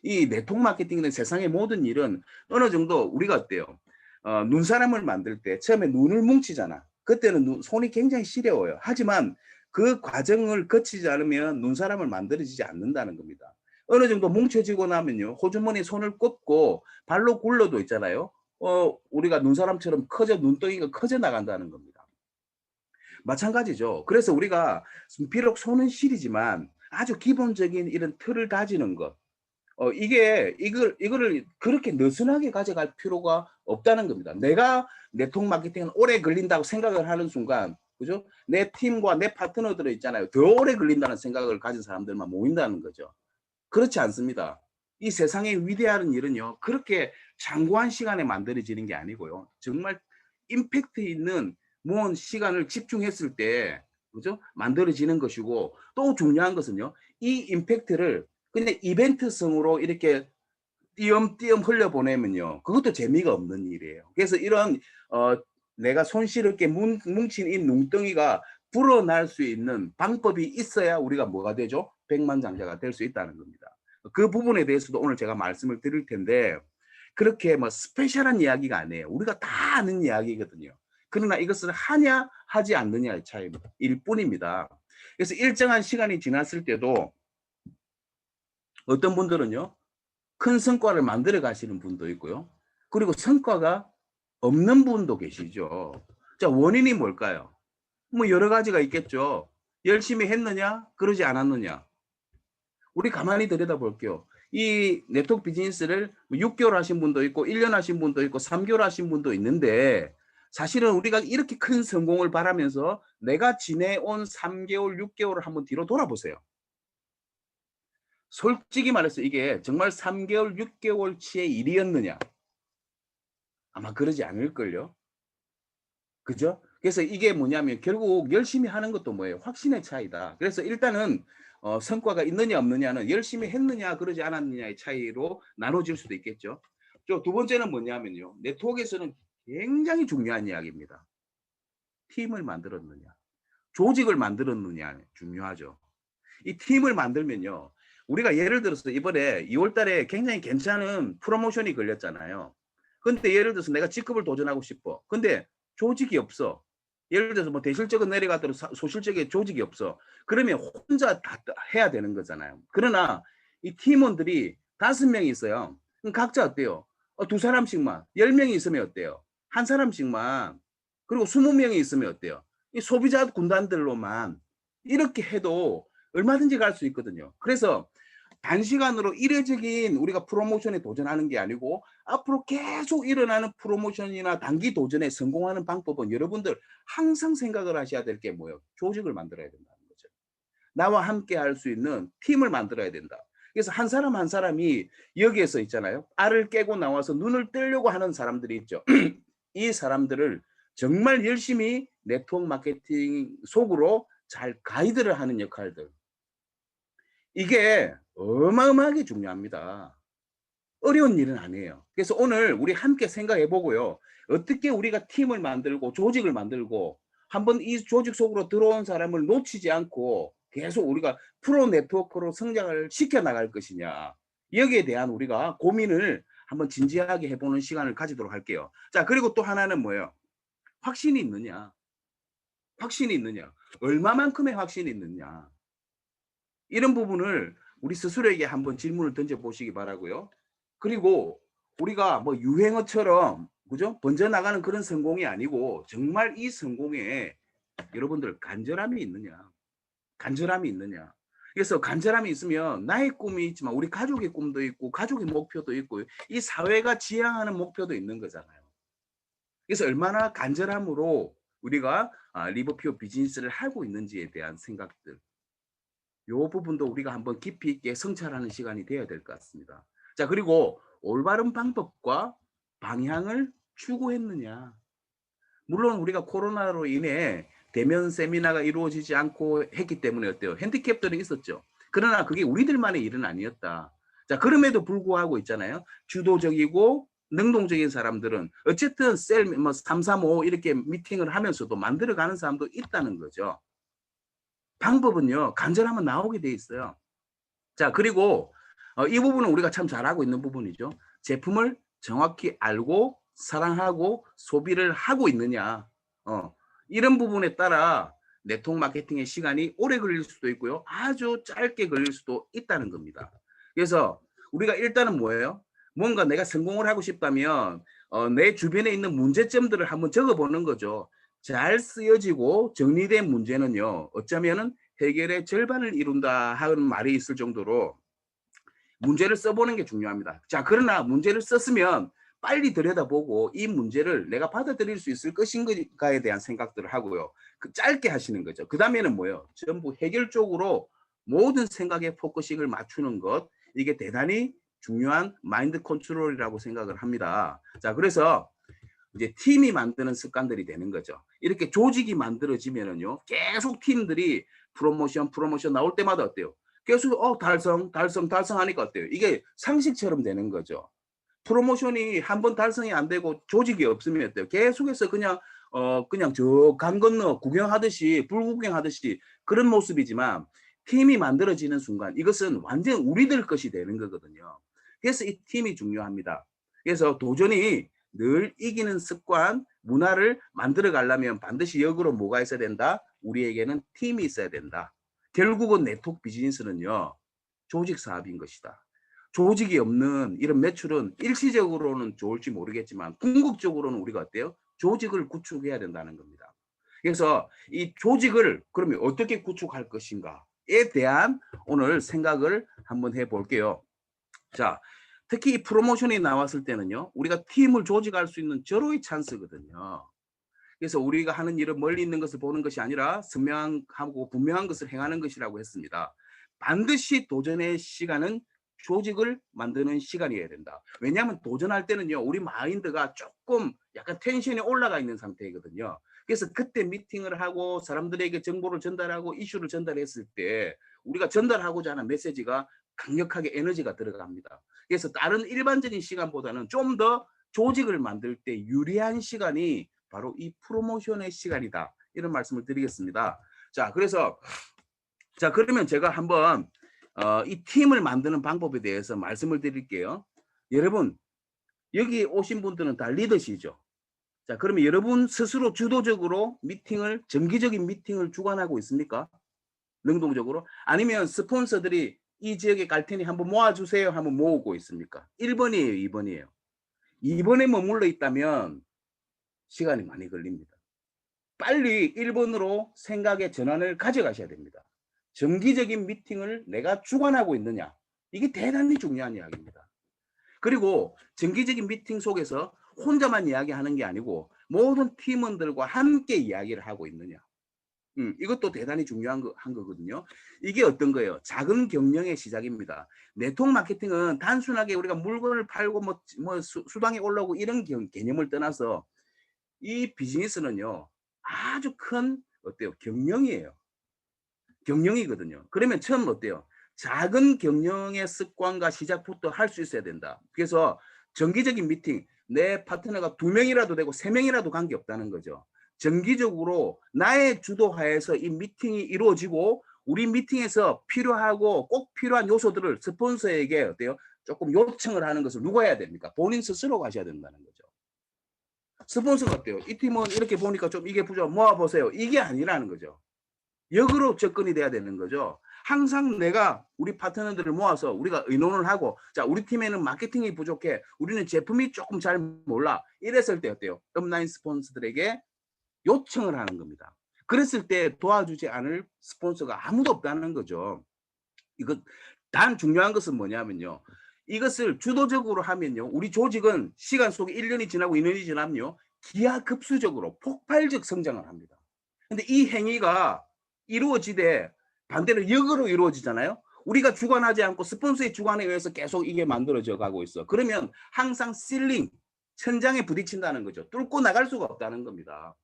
이 네트워크 마케팅은 세상의 모든 일은 어느 정도 우리가 어때요? 눈사람을 만들 때 처음에 눈을 뭉치잖아. 그때는 손이 굉장히 시려워요. 하지만 그 과정을 거치지 않으면 눈사람을 만들어지지 않는다는 겁니다. 어느 정도 뭉쳐지고 나면요, 호주머니에 손을 꽂고 발로 굴러도 있잖아요. 우리가 눈사람처럼 눈덩이가 커져 나간다는 겁니다. 마찬가지죠. 그래서 우리가 비록 손은 시리지만 아주 기본적인 이런 틀을 다지는 것, 이거를 그렇게 느슨하게 가져갈 필요가 없다는 겁니다. 내가 네트워크 마케팅은 오래 걸린다고 생각을 하는 순간, 그죠? 내 팀과 내 파트너들이 있잖아요. 더 오래 걸린다는 생각을 가진 사람들만 모인다는 거죠. 그렇지 않습니다. 이 세상의 위대한 일은요, 그렇게 장구한 시간에 만들어지는 게 아니고요. 정말 임팩트 있는 무언 시간을 집중했을 때, 그죠? 만들어지는 것이고, 또 중요한 것은요, 이 임팩트를 그냥 이벤트성으로 이렇게 띄엄띄엄 흘려보내면요, 그것도 재미가 없는 일이에요. 그래서 이런 내가 손실없게 뭉친 이 눈덩이가 불어날 수 있는 방법이 있어야 우리가 뭐가 되죠? 백만장자가 될 수 있다는 겁니다. 그 부분에 대해서도 오늘 제가 말씀을 드릴 텐데, 그렇게 뭐 스페셜한 이야기가 아니에요. 우리가 다 아는 이야기거든요. 그러나 이것을 하냐 하지 않느냐의 차이일 뿐입니다. 그래서 일정한 시간이 지났을 때도 어떤 분들은요, 큰 성과를 만들어 가시는 분도 있고요. 그리고 성과가 없는 분도 계시죠. 자, 원인이 뭘까요? 뭐 여러 가지가 있겠죠. 열심히 했느냐? 그러지 않았느냐? 우리 가만히 들여다볼게요. 이 네트워크 비즈니스를 6개월 하신 분도 있고 1년 하신 분도 있고 3개월 하신 분도 있는데, 사실은 우리가 이렇게 큰 성공을 바라면서 내가 지내온 3개월, 6개월을 한번 뒤로 돌아보세요. 솔직히 말해서 이게 정말 3개월, 6개월치의 일이었느냐? 아마 그러지 않을걸요. 그죠? 그래서 이게 뭐냐면 결국 열심히 하는 것도 뭐예요? 확신의 차이다. 그래서 일단은 성과가 있느냐 없느냐는 열심히 했느냐 그러지 않았느냐의 차이로 나눠질 수도 있겠죠. 두 번째는 뭐냐면요, 네트워크에서는 굉장히 중요한 이야기입니다. 팀을 만들었느냐, 조직을 만들었느냐 중요하죠. 이 팀을 만들면요, 우리가 예를 들어서 이번에 2월 달에 굉장히 괜찮은 프로모션이 걸렸잖아요. 근데 예를 들어서 내가 직급을 도전하고 싶어. 근데 조직이 없어. 예를 들어서 뭐 대실적은 내려가도록 소실적인 조직이 없어. 그러면 혼자 다 해야 되는 거잖아요. 그러나 이 팀원들이 5명이 있어요. 그럼 각자 어때요? 2사람씩만. 10명이 있으면 어때요? 1사람씩만. 그리고 20명이 있으면 어때요? 이 소비자 군단들로만 이렇게 해도 얼마든지 갈 수 있거든요. 그래서 단시간으로 이례적인 우리가 프로모션에 도전하는 게 아니고 앞으로 계속 일어나는 프로모션이나 단기 도전에 성공하는 방법은 여러분들 항상 생각을 하셔야 될 게 뭐예요? 조직을 만들어야 된다는 거죠. 나와 함께 할 수 있는 팀을 만들어야 된다. 그래서 한 사람 한 사람이 여기에서 있잖아요. 알을 깨고 나와서 눈을 뜨려고 하는 사람들이 있죠. 이 사람들을 정말 열심히 네트워크 마케팅 속으로 잘 가이드를 하는 역할들. 이게 어마어마하게 중요합니다. 어려운 일은 아니에요. 그래서 오늘 우리 함께 생각해 보고요. 어떻게 우리가 팀을 만들고 조직을 만들고 한번 이 조직 속으로 들어온 사람을 놓치지 않고 계속 우리가 프로 네트워크로 성장을 시켜 나갈 것이냐. 여기에 대한 우리가 고민을 한번 진지하게 해보는 시간을 가지도록 할게요. 자, 그리고 또 하나는 뭐예요? 확신이 있느냐? 확신이 있느냐? 얼마만큼의 확신이 있느냐? 이런 부분을 우리 스스로에게 한번 질문을 던져 보시기 바라고요. 그리고 우리가 뭐 유행어처럼 그죠? 번져나가는 그런 성공이 아니고 정말 이 성공에 여러분들 간절함이 있느냐? 간절함이 있느냐? 그래서 간절함이 있으면 나의 꿈이 있지만 우리 가족의 꿈도 있고 가족의 목표도 있고 이 사회가 지향하는 목표도 있는 거잖아요. 그래서 얼마나 간절함으로 우리가 리버피어 비즈니스를 하고 있는지에 대한 생각들, 요 부분도 우리가 한번 깊이 있게 성찰하는 시간이 되어야 될 것 같습니다. 자, 그리고 올바른 방법과 방향을 추구했느냐. 물론 우리가 코로나로 인해 대면 세미나가 이루어지지 않고 했기 때문에 어때요? 핸디캡들은 있었죠. 그러나 그게 우리들만의 일은 아니었다. 자, 그럼에도 불구하고 있잖아요. 주도적이고 능동적인 사람들은 어쨌든 셀 335 이렇게 미팅을 하면서도 만들어가는 사람도 있다는 거죠. 방법은요, 간절하면 나오게 돼 있어요. 자, 그리고 이 부분은 우리가 참 잘하고 있는 부분이죠. 제품을 정확히 알고 사랑하고 소비를 하고 있느냐. 이런 부분에 따라 네트워크 마케팅의 시간이 오래 걸릴 수도 있고요. 아주 짧게 걸릴 수도 있다는 겁니다. 그래서 우리가 일단은 뭐예요? 뭔가 내가 성공을 하고 싶다면 내 주변에 있는 문제점들을 한번 적어보는 거죠. 잘 쓰여지고 정리된 문제는요. 어쩌면은 해결의 절반을 이룬다 하는 말이 있을 정도로 문제를 써보는 게 중요합니다. 자, 그러나 문제를 썼으면 빨리 들여다보고 이 문제를 내가 받아들일 수 있을 것인가에 대한 생각들을 하고요. 짧게 하시는 거죠. 그 다음에는 뭐예요? 전부 해결 쪽으로 모든 생각에 포커싱을 맞추는 것. 이게 대단히 중요한 마인드 컨트롤이라고 생각을 합니다. 자, 그래서 이제 팀이 만드는 습관들이 되는 거죠. 이렇게 조직이 만들어지면은요, 계속 팀들이 프로모션 나올 때마다 어때요? 계속 달성하니까 어때요? 이게 상식처럼 되는 거죠. 프로모션이 한번 달성이 안 되고 조직이 없으면 어때요? 계속해서 그냥 저 강 건너 구경하듯이 불구경하듯이 그런 모습이지만 팀이 만들어지는 순간 이것은 완전 우리들 것이 되는 거거든요. 그래서 이 팀이 중요합니다. 그래서 도전이 늘 이기는 습관, 문화를 만들어 가려면 반드시 역으로 뭐가 있어야 된다? 우리에게는 팀이 있어야 된다. 결국은 네트워크 비즈니스는요, 조직 사업인 것이다. 조직이 없는 이런 매출은 일시적으로는 좋을지 모르겠지만 궁극적으로는 우리가 어때요? 조직을 구축해야 된다는 겁니다. 그래서 이 조직을 그러면 어떻게 구축할 것인가에 대한 오늘 생각을 한번 해볼게요. 자, 특히 이 프로모션이 나왔을 때는요, 우리가 팀을 조직할 수 있는 절호의 찬스거든요. 그래서 우리가 하는 일은 멀리 있는 것을 보는 것이 아니라 선명하고 분명한 것을 행하는 것이라고 했습니다. 반드시 도전의 시간은 조직을 만드는 시간이어야 된다. 왜냐하면 도전할 때는요, 우리 마인드가 조금 약간 텐션이 올라가 있는 상태거든요. 그래서 그때 미팅을 하고 사람들에게 정보를 전달하고 이슈를 전달했을 때 우리가 전달하고자 하는 메시지가 강력하게 에너지가 들어갑니다. 그래서 다른 일반적인 시간보다는 좀 더 조직을 만들 때 유리한 시간이 바로 이 프로모션의 시간이다. 이런 말씀을 드리겠습니다. 자, 그래서 자, 그러면 제가 한번 이 팀을 만드는 방법에 대해서 말씀을 드릴게요. 여러분, 여기 오신 분들은 다 리더시죠. 자, 그러면 여러분 스스로 주도적으로 정기적인 미팅을 주관하고 있습니까? 능동적으로? 아니면 스폰서들이 이 지역에 갈 테니 한번 모아주세요 하면 모으고 있습니까? 1번이에요, 2번이에요. 2번에 머물러 있다면 시간이 많이 걸립니다. 빨리 1번으로 생각의 전환을 가져가셔야 됩니다. 정기적인 미팅을 내가 주관하고 있느냐. 이게 대단히 중요한 이야기입니다. 그리고 정기적인 미팅 속에서 혼자만 이야기하는 게 아니고 모든 팀원들과 함께 이야기를 하고 있느냐. 이것도 대단히 중요한 한 거거든요. 이게 어떤 거예요? 작은 경영의 시작입니다. 네트워크 마케팅은 단순하게 우리가 물건을 팔고 뭐 수당이 올라오고 이런 개념을 떠나서 이 비즈니스는요, 아주 큰 어때요? 경영이에요. 경영이거든요. 그러면 처음 어때요? 작은 경영의 습관과 시작부터 할 수 있어야 된다. 그래서 정기적인 미팅, 내 파트너가 2명이라도 되고 3명이라도 관계없다는 거죠. 정기적으로 나의 주도하에서 이 미팅이 이루어지고 우리 미팅에서 필요하고 꼭 필요한 요소들을 스폰서에게 어때요? 조금 요청을 하는 것을 누가 해야 됩니까? 본인 스스로가 하셔야 된다는 거죠. 스폰서가 어때요? 이 팀은 이렇게 보니까 좀 이게 부족, 모아보세요. 이게 아니라는 거죠. 역으로 접근이 돼야 되는 거죠. 항상 내가 우리 파트너들을 모아서 우리가 의논을 하고, 자, 우리 팀에는 마케팅이 부족해. 우리는 제품이 조금 잘 몰라. 이랬을 때 어때요? 업라인 스폰서들에게 요청을 하는 겁니다. 그랬을 때 도와주지 않을 스폰서가 아무도 없다는 거죠. 이거 단 중요한 것은 뭐냐면요. 이것을 주도적으로 하면요. 우리 조직은 시간 속에 1년이 지나고 2년이 지나면요. 기하급수적으로 폭발적 성장을 합니다. 근데 이 행위가 이루어지되 반대로 역으로 이루어지잖아요. 우리가 주관하지 않고 스폰서의 주관에 의해서 계속 이게 만들어져 가고 있어. 그러면 항상 실링, 천장에 부딪힌다는 거죠. 뚫고 나갈 수가 없다는 겁니다.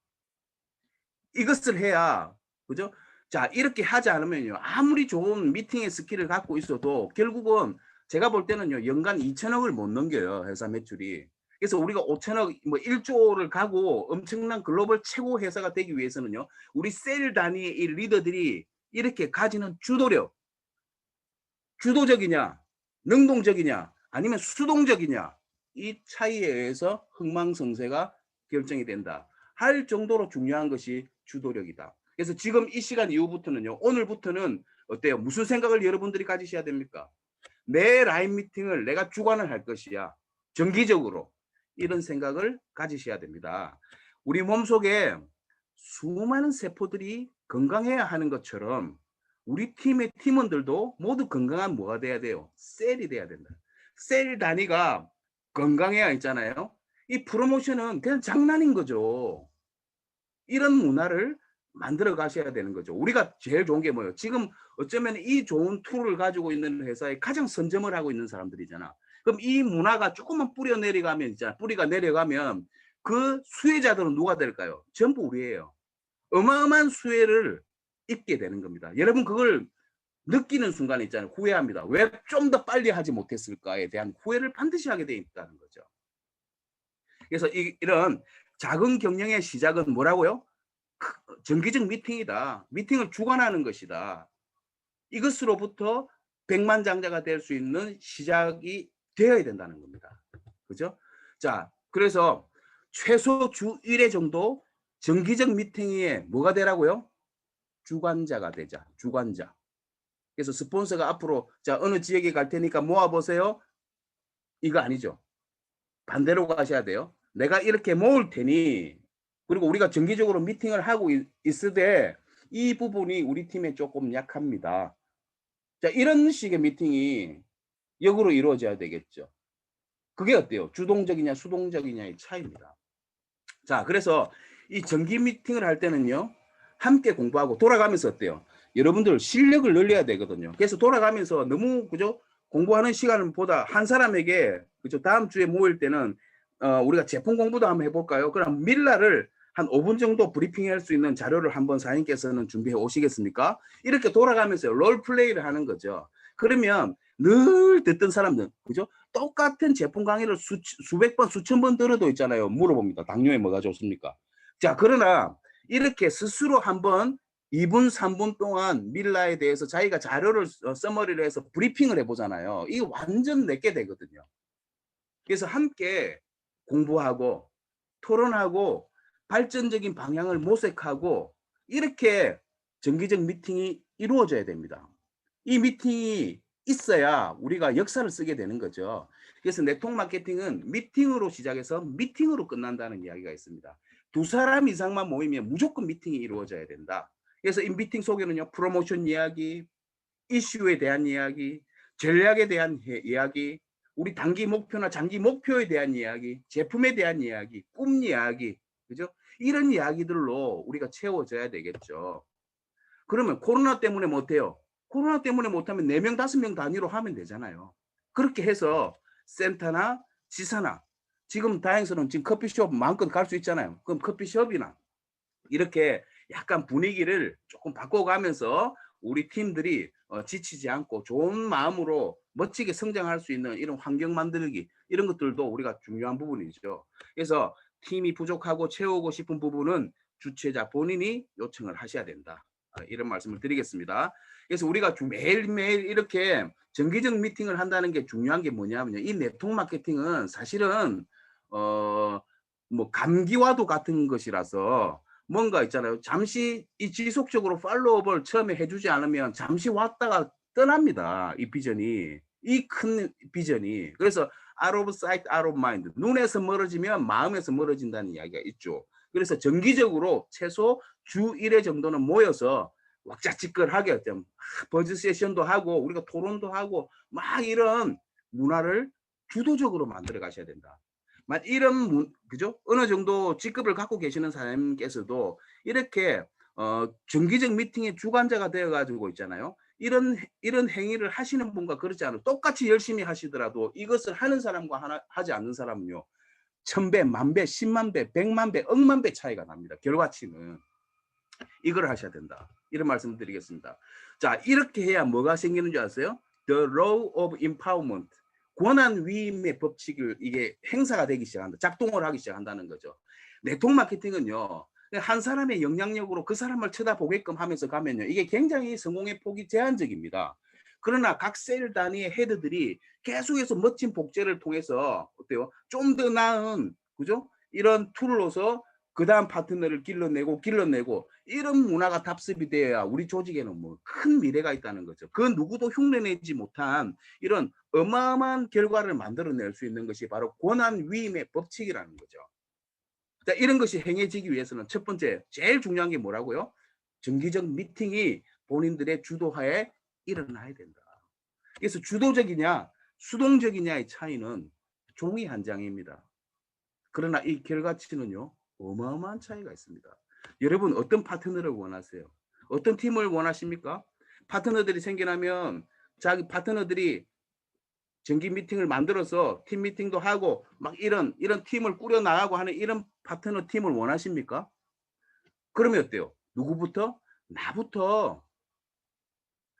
이것을 해야, 그죠? 자, 이렇게 하지 않으면요. 아무리 좋은 미팅의 스킬을 갖고 있어도 결국은 제가 볼 때는요. 연간 2천억을 못 넘겨요. 회사 매출이. 그래서 우리가 5천억, 뭐 1조를 가고 엄청난 글로벌 최고 회사가 되기 위해서는요. 우리 셀 단위의 이 리더들이 이렇게 가지는 주도력, 주도적이냐, 능동적이냐, 아니면 수동적이냐, 이 차이에 의해서 흥망성쇠가 결정이 된다. 할 정도로 중요한 것이 주도력이다. 그래서 지금 이 시간 이후부터는요, 오늘부터는 어때요? 무슨 생각을 여러분들이 가지셔야 됩니까? 내 라인 미팅을 내가 주관을 할 것이야. 정기적으로. 이런 생각을 가지셔야 됩니다. 우리 몸속에 수많은 세포들이 건강해야 하는 것처럼 우리 팀의 팀원들도 모두 건강한 뭐가 돼야 돼요? 셀이 돼야 된다. 셀 단위가 건강해야 있잖아요. 이 프로모션은 그냥 장난인 거죠. 이런 문화를 만들어 가셔야 되는 거죠. 우리가 제일 좋은 게 뭐예요? 지금 어쩌면 이 좋은 툴을 가지고 있는 회사에 가장 선점을 하고 있는 사람들이잖아. 그럼 이 문화가 조금만 뿌려 내려가면 있잖아. 뿌리가 내려가면 그 수혜자들은 누가 될까요? 전부 우리예요. 어마어마한 수혜를 입게 되는 겁니다. 여러분 그걸 느끼는 순간 있잖아요. 후회합니다. 왜 좀 더 빨리 하지 못했을까에 대한 후회를 반드시 하게 돼 있다는 거죠. 그래서 이런 작은 경영의 시작은 뭐라고요? 정기적 미팅이다. 미팅을 주관하는 것이다. 이것으로부터 백만장자가 될 수 있는 시작이 되어야 된다는 겁니다. 그죠? 자, 그래서 최소 주 1회 정도 정기적 미팅에 뭐가 되라고요? 주관자가 되자. 주관자. 그래서 스폰서가 앞으로 자 어느 지역에 갈 테니까 모아보세요. 이거 아니죠. 반대로 가셔야 돼요. 내가 이렇게 모을 테니 그리고 우리가 정기적으로 미팅을 하고 있으되 이 부분이 우리 팀에 조금 약합니다. 자, 이런 식의 미팅이 역으로 이루어져야 되겠죠. 그게 어때요? 주동적이냐 수동적이냐의 차이입니다. 자, 그래서 이 정기 미팅을 할 때는요. 함께 공부하고 돌아가면서 어때요? 여러분들 실력을 늘려야 되거든요. 그래서 돌아가면서 너무 그죠? 공부하는 시간보다 한 사람에게 그죠? 다음 주에 모일 때는 우리가 제품 공부도 한번 해볼까요? 그럼 밀라를 한 5분 정도 브리핑할 수 있는 자료를 한번 사장님께서는 준비해 오시겠습니까? 이렇게 돌아가면서 롤플레이를 하는 거죠. 그러면 늘 듣던 사람들, 그죠? 똑같은 제품 강의를 수백 번, 수천 번 들어도 있잖아요. 물어봅니다. 당뇨에 뭐가 좋습니까? 자, 그러나 이렇게 스스로 한번 2분, 3분 동안 밀라에 대해서 자기가 자료를 서머리를 해서 브리핑을 해보잖아요. 이게 완전 내게 되거든요. 그래서 함께 공부하고 토론하고 발전적인 방향을 모색하고 이렇게 정기적 미팅이 이루어져야 됩니다. 이 미팅이 있어야 우리가 역사를 쓰게 되는 거죠. 그래서 네트워크 마케팅은 미팅으로 시작해서 미팅으로 끝난다는 이야기가 있습니다. 2사람 이상만 모이면 무조건 미팅이 이루어져야 된다. 그래서 이 미팅 속에는요, 프로모션 이야기, 이슈에 대한 이야기, 전략에 대한 이야기, 우리 단기 목표나 장기 목표에 대한 이야기, 제품에 대한 이야기, 꿈 이야기, 그죠? 이런 이야기들로 우리가 채워져야 되겠죠. 그러면 코로나 때문에 못해요. 코로나 때문에 못하면 4명, 5명 단위로 하면 되잖아요. 그렇게 해서 센터나 지사나 지금 다행스러운 지금 커피숍 마음껏 갈 수 있잖아요. 그럼 커피숍이나 이렇게 약간 분위기를 조금 바꿔가면서 우리 팀들이 지치지 않고 좋은 마음으로 멋지게 성장할 수 있는 이런 환경 만들기 이런 것들도 우리가 중요한 부분이죠. 그래서 팀이 부족하고 채우고 싶은 부분은 주최자 본인이 요청을 하셔야 된다. 이런 말씀을 드리겠습니다. 그래서 우리가 매일매일 이렇게 정기적 미팅을 한다는 게 중요한 게 뭐냐면요. 이 네트워크 마케팅은 사실은 뭐 감기와도 같은 것이라서 뭔가 있잖아요. 잠시 이 지속적으로 팔로우업을 처음에 해주지 않으면 잠시 왔다가 떠납니다. 이 비전이. 이 큰 비전이. 그래서 out of sight, out of mind. 눈에서 멀어지면 마음에서 멀어진다는 이야기가 있죠. 그래서 정기적으로 최소 주 1회 정도는 모여서 왁자지껄하게 좀 버즈 세션도 하고 우리가 토론도 하고 막 이런 문화를 주도적으로 만들어 가셔야 된다. 이런 그죠? 어느 정도 직급을 갖고 계시는 사람께서도 이렇게 정기적 미팅의 주관자가 되어 가지고 있잖아요. 이런 행위를 하시는 분과 그렇지 않아요. 똑같이 열심히 하시더라도 이것을 하는 사람과 하지 않는 사람은요. 1000배, 만배, 10만 배, 100만 배, 억만 배 차이가 납니다. 결과치는. 이걸 하셔야 된다. 이런 말씀 드리겠습니다. 자, 이렇게 해야 뭐가 생기는 줄 아세요? The law of empowerment. 권한 위임의 법칙을 이게 행사가 되기 시작한다. 작동을 하기 시작한다는 거죠. 네트워크 마케팅은요. 한 사람의 영향력으로 그 사람을 쳐다보게끔 하면서 가면요. 이게 굉장히 성공의 폭이 제한적입니다. 그러나 각 셀 단위의 헤드들이 계속해서 멋진 복제를 통해서 어때요? 좀 더 나은 그죠? 이런 툴로서 그 다음 파트너를 길러내고 이런 문화가 답습이 되어야 우리 조직에는 뭐 큰 미래가 있다는 거죠. 그 누구도 흉내내지 못한 이런 어마어마한 결과를 만들어낼 수 있는 것이 바로 권한 위임의 법칙이라는 거죠. 자, 이런 것이 행해지기 위해서는 첫 번째 제일 중요한 게 뭐라고요? 정기적 미팅이 본인들의 주도하에 일어나야 된다. 그래서 주도적이냐 수동적이냐의 차이는 종이 한 장입니다. 그러나 이 결과치는요. 어마어마한 차이가 있습니다. 여러분 어떤 파트너를 원하세요? 어떤 팀을 원하십니까? 파트너들이 생겨나면 자기 파트너들이 정기 미팅을 만들어서 팀 미팅도 하고 막 이런 팀을 꾸려 나가고 하는 이런 파트너 팀을 원하십니까? 그러면 어때요? 누구부터? 나부터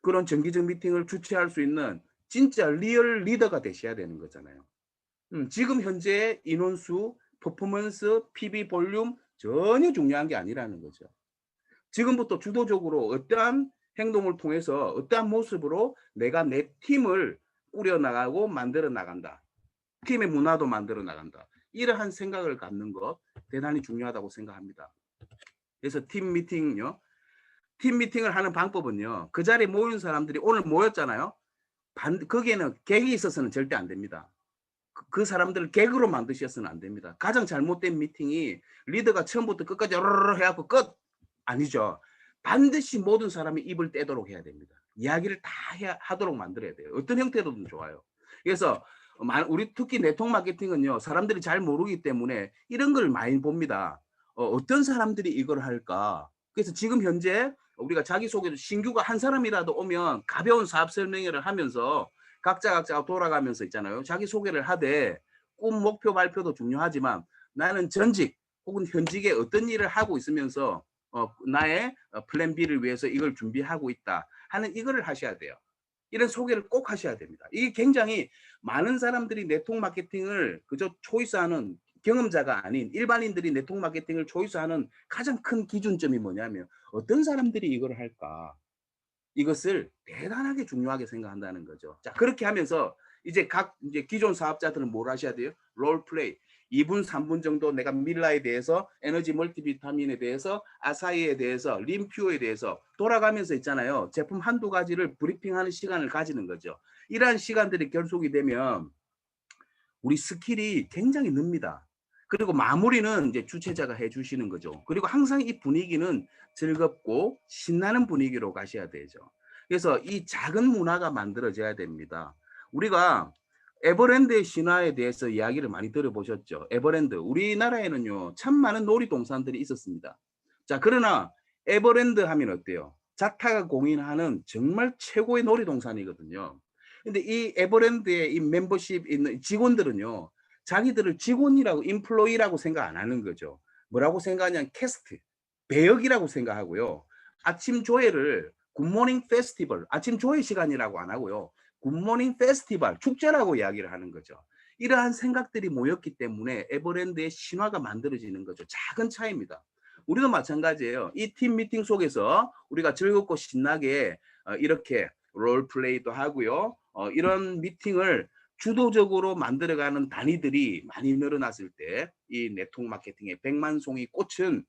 그런 정기적 미팅을 주최할 수 있는 진짜 리얼 리더가 되셔야 되는 거잖아요. 지금 현재 인원수, 퍼포먼스, PB 볼륨 전혀 중요한 게 아니라는 거죠. 지금부터 주도적으로 어떠한 행동을 통해서 어떠한 모습으로 내가 내 팀을 꾸려나가고 만들어 나간다. 팀의 문화도 만들어 나간다. 이러한 생각을 갖는 것 대단히 중요하다고 생각합니다. 그래서 팀 미팅요. 팀 미팅을 하는 방법은요. 그 자리에 모인 사람들이 오늘 모였잖아요. 거기에는 객이 있어서는 절대 안 됩니다. 그 사람들을 객으로 만드셔서는 안 됩니다. 가장 잘못된 미팅이 리더가 처음부터 끝까지 해갖고 끝! 아니죠. 반드시 모든 사람이 입을 떼도록 해야 됩니다. 이야기를 다 하도록 만들어야 돼요. 어떤 형태로든 좋아요. 그래서 우리 특히 네트워크 마케팅은요. 사람들이 잘 모르기 때문에 이런 걸 많이 봅니다. 어떤 사람들이 이걸 할까? 그래서 지금 현재 우리가 자기소개도 신규가 한 사람이라도 오면 가벼운 사업 설명회를 하면서 각자가 돌아가면서 있잖아요. 자기소개를 하되 꿈, 목표 발표도 중요하지만 나는 전직 혹은 현직에 어떤 일을 하고 있으면서 나의 플랜 B를 위해서 이걸 준비하고 있다 하는 이거를 하셔야 돼요. 이런 소개를 꼭 하셔야 됩니다. 이게 굉장히 많은 사람들이 네트워크 마케팅을 그저 초이스하는 경험자가 아닌 일반인들이 네트워크 마케팅을 초이스하는 가장 큰 기준점이 뭐냐면 어떤 사람들이 이걸 할까? 이것을 대단하게 중요하게 생각한다는 거죠. 자, 그렇게 하면서 이제 기존 사업자들은 뭘 하셔야 돼요? 롤플레이. 2분, 3분 정도 내가 밀라에 대해서, 에너지 멀티비타민에 대해서, 아사히에 대해서, 림퓨어에 대해서 돌아가면서 있잖아요. 제품 한두 가지를 브리핑하는 시간을 가지는 거죠. 이러한 시간들이 결속이 되면 우리 스킬이 굉장히 늡니다. 그리고 마무리는 이제 주최자가 해주시는 거죠. 그리고 항상 이 분위기는 즐겁고 신나는 분위기로 가셔야 되죠. 그래서 이 작은 문화가 만들어져야 됩니다. 우리가 에버랜드의 신화에 대해서 이야기를 많이 들어보셨죠. 에버랜드, 우리나라에는요 참 많은 놀이동산들이 있었습니다. 자, 그러나 에버랜드 하면 어때요? 자타가 공인하는 정말 최고의 놀이동산이거든요. 근데 이 에버랜드의 이 멤버십 있는 직원들은요, 자기들을 직원이라고, 인플로이라고 생각 안 하는 거죠. 뭐라고 생각하냐면 캐스트, 배역이라고 생각하고요. 아침 조회를 굿모닝 페스티벌, 아침 조회 시간이라고 안 하고요. 굿모닝 페스티벌, 축제라고 이야기를 하는 거죠. 이러한 생각들이 모였기 때문에 에버랜드의 신화가 만들어지는 거죠. 작은 차이입니다. 우리도 마찬가지예요. 이 팀 미팅 속에서 우리가 즐겁고 신나게 이렇게 롤플레이도 하고요. 이런 미팅을 주도적으로 만들어가는 단위들이 많이 늘어났을 때 이 네트워크 마케팅의 백만송이 꽃은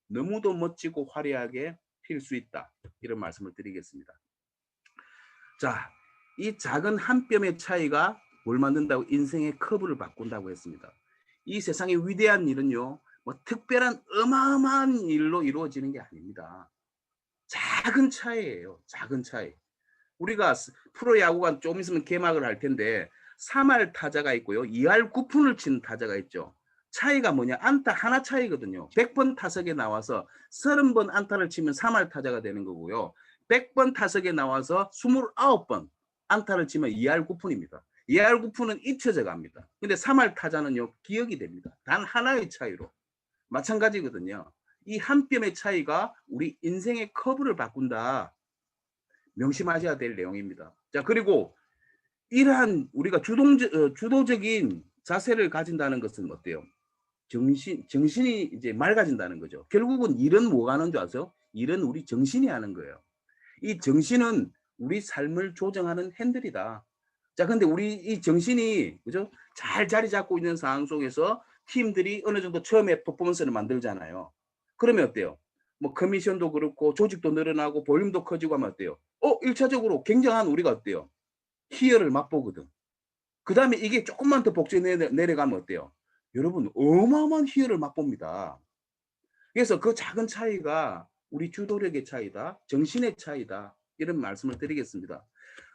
너무도 멋지고 화려하게 필 수 있다. 이런 말씀을 드리겠습니다. 자, 이 작은 한 뼘의 차이가 뭘 만든다고? 인생의 커브를 바꾼다고 했습니다. 이 세상의 위대한 일은요, 뭐 특별한 어마어마한 일로 이루어지는 게 아닙니다. 작은 차이예요. 작은 차이. 우리가 프로야구가 좀 있으면 개막을 할 텐데 3할 타자가 있고요. 2할 9푼을 치는 타자가 있죠. 차이가 뭐냐? 안타 하나 차이거든요. 100번 타석에 나와서 30번 안타를 치면 3할 타자가 되는 거고요. 100번 타석에 나와서 29번 안타를 치면 2할 9푼입니다. 2할 9푼은 잊혀져 갑니다. 근데 3할 타자는요, 기억이 됩니다. 단 하나의 차이로. 마찬가지거든요. 이 한 뼘의 차이가 우리 인생의 커브를 바꾼다. 명심하셔야 될 내용입니다. 자, 그리고 이러한 우리가 주도적인 자세를 가진다는 것은 어때요? 정신이 이제 맑아진다는 거죠. 결국은 일은 뭐가 하는 줄 아세요? 일은 우리 정신이 하는 거예요. 이 정신은 우리 삶을 조정하는 핸들이다. 자, 근데 우리 이 정신이, 그죠? 잘 자리 잡고 있는 상황 속에서 팀들이 어느 정도 처음에 퍼포먼스를 만들잖아요. 그러면 어때요? 뭐 커미션도 그렇고 조직도 늘어나고 볼륨도 커지고 하면 어때요? 1차적으로 굉장한 우리가 어때요? 희열을 맛보거든. 그 다음에 이게 조금만 더 복제 내려가면 어때요? 여러분, 어마어마한 희열을 맛봅니다. 그래서 그 작은 차이가 우리 주도력의 차이다, 정신의 차이다, 이런 말씀을 드리겠습니다.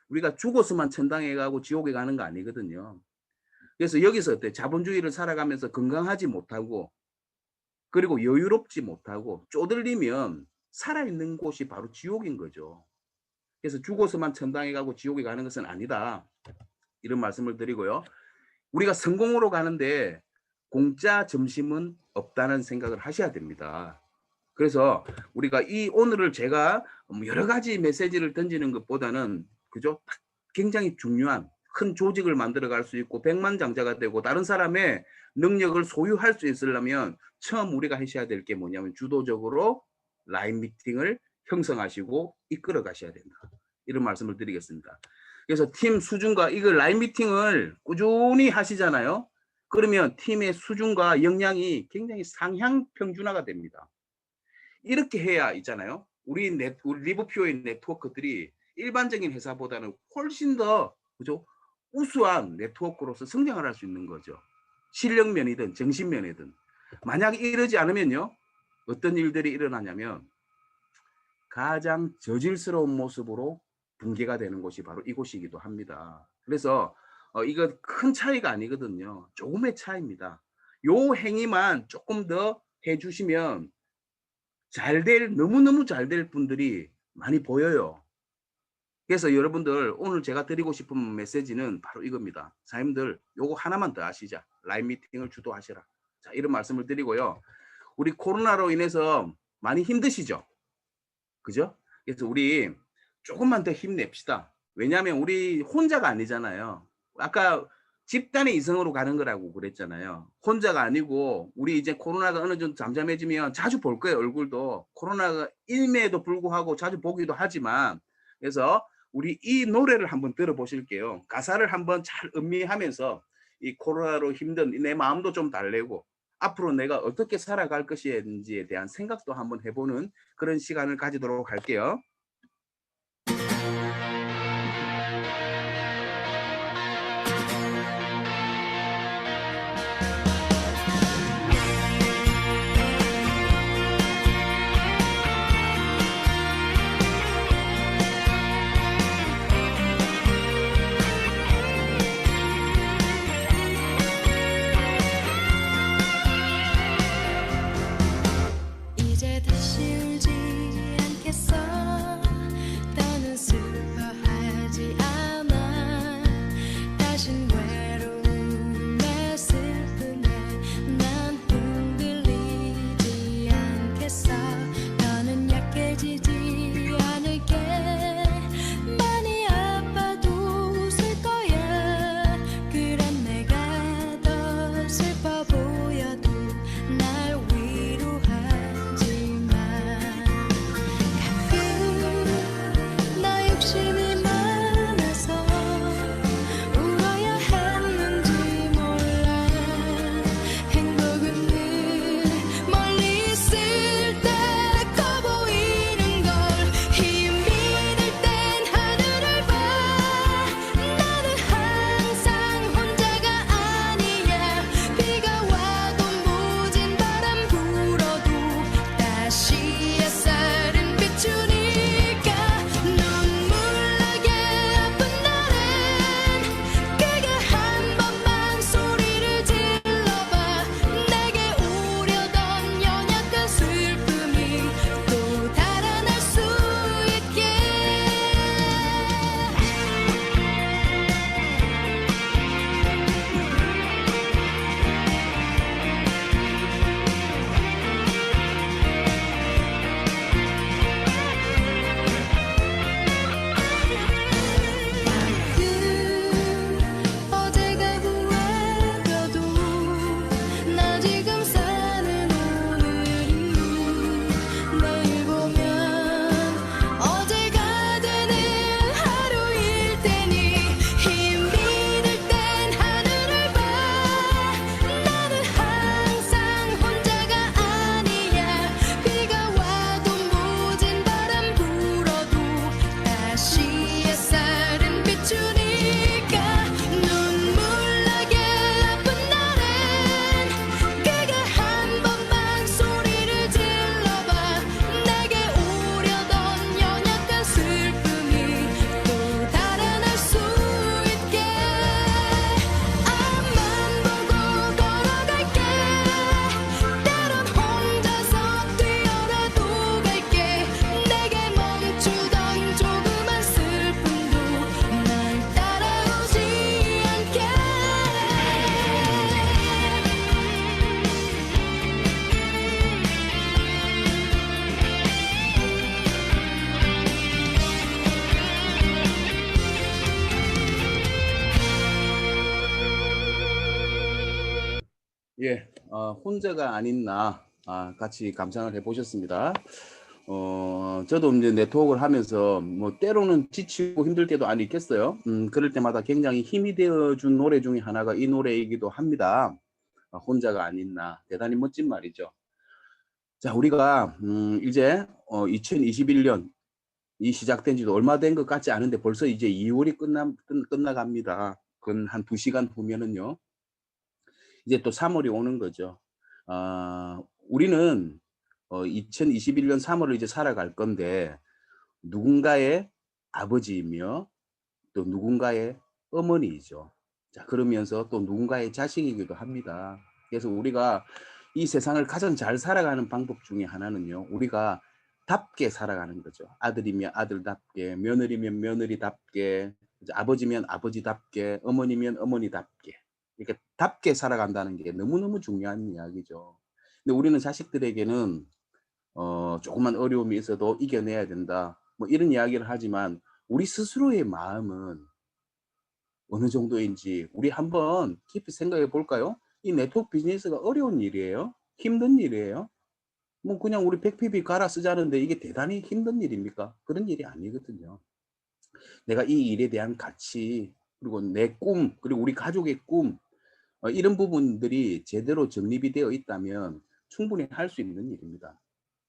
우리가 죽어서만 천당에 가고 지옥에 가는 거 아니거든요. 그래서 여기서 어때? 자본주의를 살아가면서 건강하지 못하고, 그리고 여유롭지 못하고 쪼들리면 살아있는 곳이 바로 지옥인 거죠. 그래서 죽어서만 천당에 가고 지옥에 가는 것은 아니다. 이런 말씀을 드리고요. 우리가 성공으로 가는데 공짜 점심은 없다는 생각을 하셔야 됩니다. 그래서 우리가 이 오늘을 제가 여러 가지 메시지를 던지는 것보다는, 그죠? 굉장히 중요한 큰 조직을 만들어 갈 수 있고 백만장자가 되고 다른 사람의 능력을 소유할 수 있으려면 처음 우리가 하셔야 될 게 뭐냐면 주도적으로 라인 미팅을 형성하시고 이끌어 가셔야 된다. 이런 말씀을 드리겠습니다. 그래서 팀 수준과 이거 라인 미팅을 꾸준히 하시잖아요. 그러면 팀의 수준과 역량이 굉장히 상향 평준화가 됩니다. 이렇게 해야 있잖아요. 우리 리버퓨어의 네트워크들이 일반적인 회사보다는 훨씬 더, 그죠? 우수한 네트워크로서 성장을 할 수 있는 거죠. 실력면이든 정신면이든. 만약 이러지 않으면요, 어떤 일들이 일어나냐면 가장 저질스러운 모습으로 붕괴가 되는 곳이 바로 이곳이기도 합니다. 그래서 이거 큰 차이가 아니거든요. 조금의 차이입니다. 요 행위만 조금 더 해주시면 너무너무 잘 될 분들이 많이 보여요. 그래서 여러분들 오늘 제가 드리고 싶은 메시지는 바로 이겁니다. 사장님들 요거 하나만 더 하시자. 라인 미팅을 주도하시라. 자, 이런 말씀을 드리고요. 우리 코로나로 인해서 많이 힘드시죠? 그죠? 그래서 우리 조금만 더 힘냅시다. 왜냐하면 우리 혼자가 아니잖아요. 아까 집단의 이성으로 가는 거라고 그랬잖아요. 혼자가 아니고 우리 이제 코로나가 어느 정도 잠잠해지면 자주 볼 거예요. 얼굴도. 코로나가 일매에도 불구하고 자주 보기도 하지만, 그래서 우리 이 노래를 한번 들어보실게요. 가사를 한번 잘 음미하면서 이 코로나로 힘든 내 마음도 좀 달래고 앞으로 내가 어떻게 살아갈 것인지에 대한 생각도 한번 해보는 그런 시간을 가지도록 할게요. 이제 다시 울지 않겠어. 혼자가 아닌 나 같이 감상을 해보셨습니다. 저도 이제 네트워크를 하면서 뭐 때로는 지치고 힘들 때도 아니 있겠어요. 그럴 때마다 굉장히 힘이 되어준 노래 중에 하나가 이 노래이기도 합니다. 혼자가 아닌 나. 대단히 멋진 말이죠. 자, 우리가 이제 2021년 이 시작된 지도 얼마 된 것 같지 않은데 벌써 이제 2월이 끝나갑니다. 한 2시간 후면은요. 이제 또 3월이 오는 거죠. 우리는 2021년 3월을 이제 살아갈 건데 누군가의 아버지이며 또 누군가의 어머니이죠. 자, 그러면서 또 누군가의 자식이기도 합니다. 그래서 우리가 이 세상을 가장 잘 살아가는 방법 중에 하나는요. 우리가 답게 살아가는 거죠. 아들이면 아들답게, 며느리면 며느리답게, 아버지면 아버지답게, 어머니면 어머니답게. 이렇게 답게 살아간다는 게 너무너무 중요한 이야기죠. 근데 우리는 자식들에게는 조금만 어려움이 있어도 이겨내야 된다. 뭐 이런 이야기를 하지만 우리 스스로의 마음은 어느 정도인지 우리 한번 깊이 생각해 볼까요? 이 네트워크 비즈니스가 어려운 일이에요? 힘든 일이에요? 뭐 그냥 우리 100PB 갈아 쓰자는데 이게 대단히 힘든 일입니까? 그런 일이 아니거든요. 내가 이 일에 대한 가치, 그리고 내 꿈, 그리고 우리 가족의 꿈, 이런 부분들이 제대로 정립이 되어 있다면 충분히 할 수 있는 일입니다.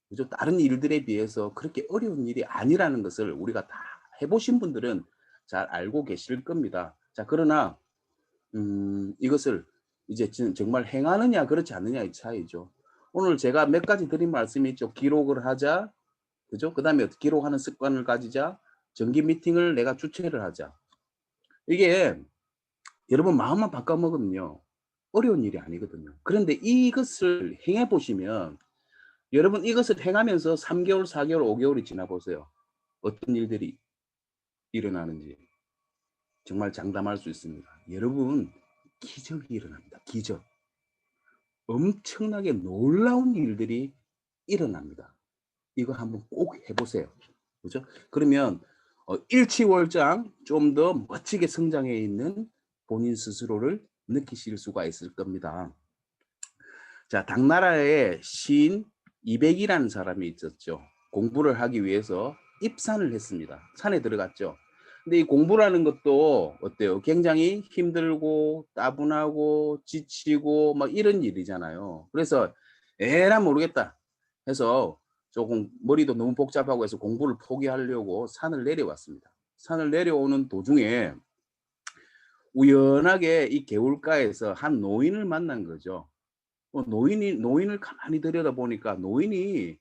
그죠? 다른 일들에 비해서 그렇게 어려운 일이 아니라는 것을 우리가 다 해보신 분들은 잘 알고 계실 겁니다. 자, 그러나 이것을 이제 정말 행하느냐 그렇지 않느냐의 차이죠. 오늘 제가 몇 가지 드린 말씀이 있죠. 기록을 하자, 그죠? 그 다음에 기록하는 습관을 가지자, 정기 미팅을 내가 주최를 하자. 이게 여러분 마음만 바꿔먹으면요 어려운 일이 아니거든요. 그런데 이것을 행해 보시면 여러분 이것을 행하면서 3개월, 4개월, 5개월이 지나 보세요. 어떤 일들이 일어나는지 정말 장담할 수 있습니다. 여러분 기적이 일어납니다. 기적. 엄청나게 놀라운 일들이 일어납니다. 이거 한번 꼭 해보세요. 그죠? 그러면 일치월장 좀 더 멋지게 성장해 있는 본인 스스로를 느끼실 수가 있을 겁니다. 자, 당나라의 시인 이백이라는 사람이 있었죠. 공부를 하기 위해서 입산을 했습니다. 산에 들어갔죠. 근데 이 공부라는 것도 어때요? 굉장히 힘들고 따분하고 지치고 막 이런 일이잖아요. 그래서 에라 모르겠다 해서 조금 머리도 너무 복잡하고 해서 공부를 포기하려고 산을 내려왔습니다. 산을 내려오는 도중에 우연하게 이 개울가에서 한 노인을 만난 거죠. 노인을 가만히 들여다보니까 노인이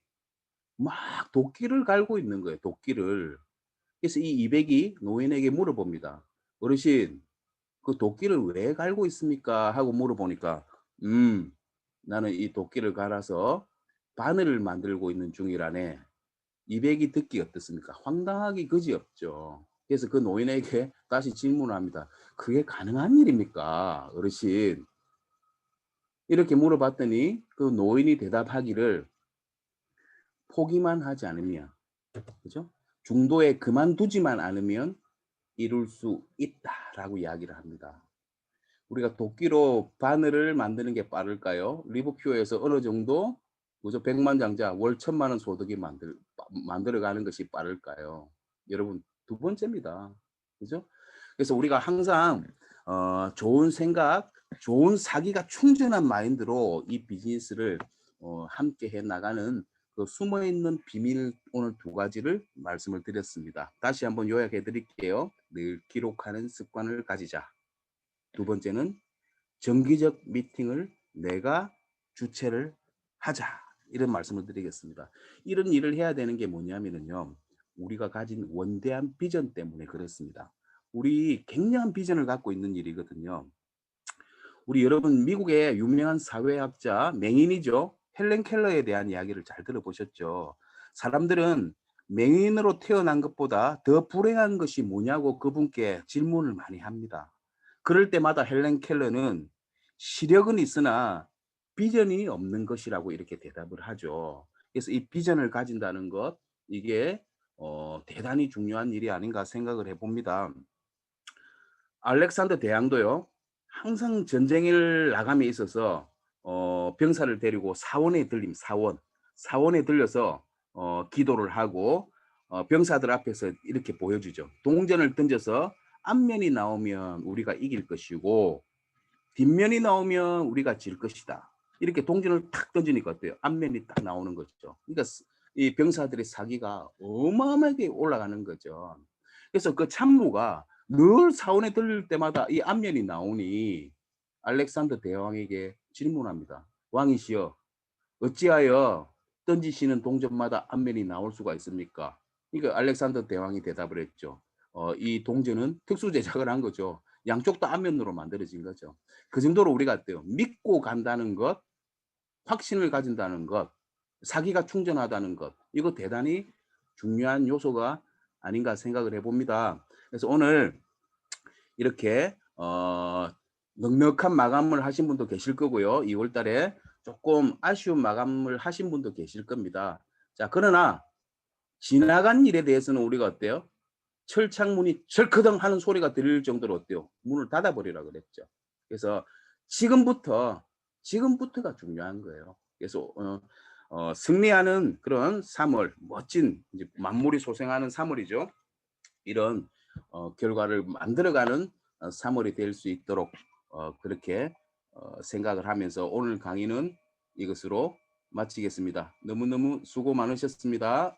막 도끼를 갈고 있는 거예요, 도끼를. 그래서 이 이백이 노인에게 물어봅니다. 어르신, 그 도끼를 왜 갈고 있습니까? 하고 물어보니까, 나는 이 도끼를 갈아서 바늘을 만들고 있는 중이라네. 이백이 듣기 어떻습니까? 황당하기 그지없죠. 그래서 그 노인에게 다시 질문을 합니다. 그게 가능한 일입니까, 어르신? 이렇게 물어봤더니 그 노인이 대답하기를 포기만 하지 않으면, 그죠? 중도에 그만두지만 않으면 이룰 수 있다라고 이야기를 합니다. 우리가 도끼로 바늘을 만드는 게 빠를까요? 리브큐에서 어느 정도 그죠? 백만장자 월 1,000만 원 소득이 만들어가는 것이 빠를까요? 여러분 두 번째입니다. 그죠? 그래서 우리가 항상 좋은 생각, 좋은 사기가 충전한 마인드로 이 비즈니스를 함께 해 나가는 그 숨어 있는 비밀 오늘 2가지를 말씀을 드렸습니다. 다시 한번 요약해 드릴게요. 늘 기록하는 습관을 가지자. 2번째는 정기적 미팅을 내가 주최를 하자. 이런 말씀을 드리겠습니다. 이런 일을 해야 되는 게 뭐냐면요. 우리가 가진 원대한 비전 때문에 그렇습니다. 우리 굉장한 비전을 갖고 있는 일이거든요. 우리 여러분 미국의 유명한 사회학자 맹인이죠. 헬렌 켈러에 대한 이야기를 잘 들어보셨죠. 사람들은 맹인으로 태어난 것보다 더 불행한 것이 뭐냐고 그분께 질문을 많이 합니다. 그럴 때마다 헬렌 켈러는 시력은 있으나 비전이 없는 것이라고 이렇게 대답을 하죠. 그래서 이 비전을 가진다는 것, 이게 대단히 중요한 일이 아닌가 생각을 해봅니다. 알렉산더 대왕도요. 항상 전쟁을 나감에 있어서 병사를 데리고 사원에 들림. 사원에 들려서 기도를 하고 병사들 앞에서 이렇게 보여주죠. 동전을 던져서 앞면이 나오면 우리가 이길 것이고 뒷면이 나오면 우리가 질 것이다. 이렇게 동전을 탁 던지니까 어때요? 앞면이 딱 나오는 거죠. 그러니까 이 병사들의 사기가 어마어마하게 올라가는 거죠. 그래서 그 참모가 늘 사원에 들릴 때마다 이 앞면이 나오니 알렉산더 대왕에게 질문합니다. 왕이시여, 어찌하여 던지시는 동전마다 앞면이 나올 수가 있습니까? 그러니까 알렉산더 대왕이 대답을 했죠. 이 동전은 특수 제작을 한 거죠. 양쪽 다 앞면으로 만들어진 거죠. 그 정도로 우리가 어때요? 믿고 간다는 것, 확신을 가진다는 것, 사기가 충전하다는 것, 이거 대단히 중요한 요소가 아닌가 생각을 해봅니다. 그래서 오늘 이렇게 넉넉한 마감을 하신 분도 계실 거고요. 2월 달에 조금 아쉬운 마감을 하신 분도 계실 겁니다. 자, 그러나 지나간 일에 대해서는 우리가 어때요? 철창문이 철커덩 하는 소리가 들릴 정도로 어때요? 문을 닫아버리라 그랬죠. 그래서 지금부터가 중요한 거예요. 그래서 승리하는 그런 3월, 멋진 이제 만물이 소생하는 3월이죠. 이런 결과를 만들어가는 3월이 될 수 있도록 그렇게 생각을 하면서 오늘 강의는 이것으로 마치겠습니다. 너무너무 수고 많으셨습니다.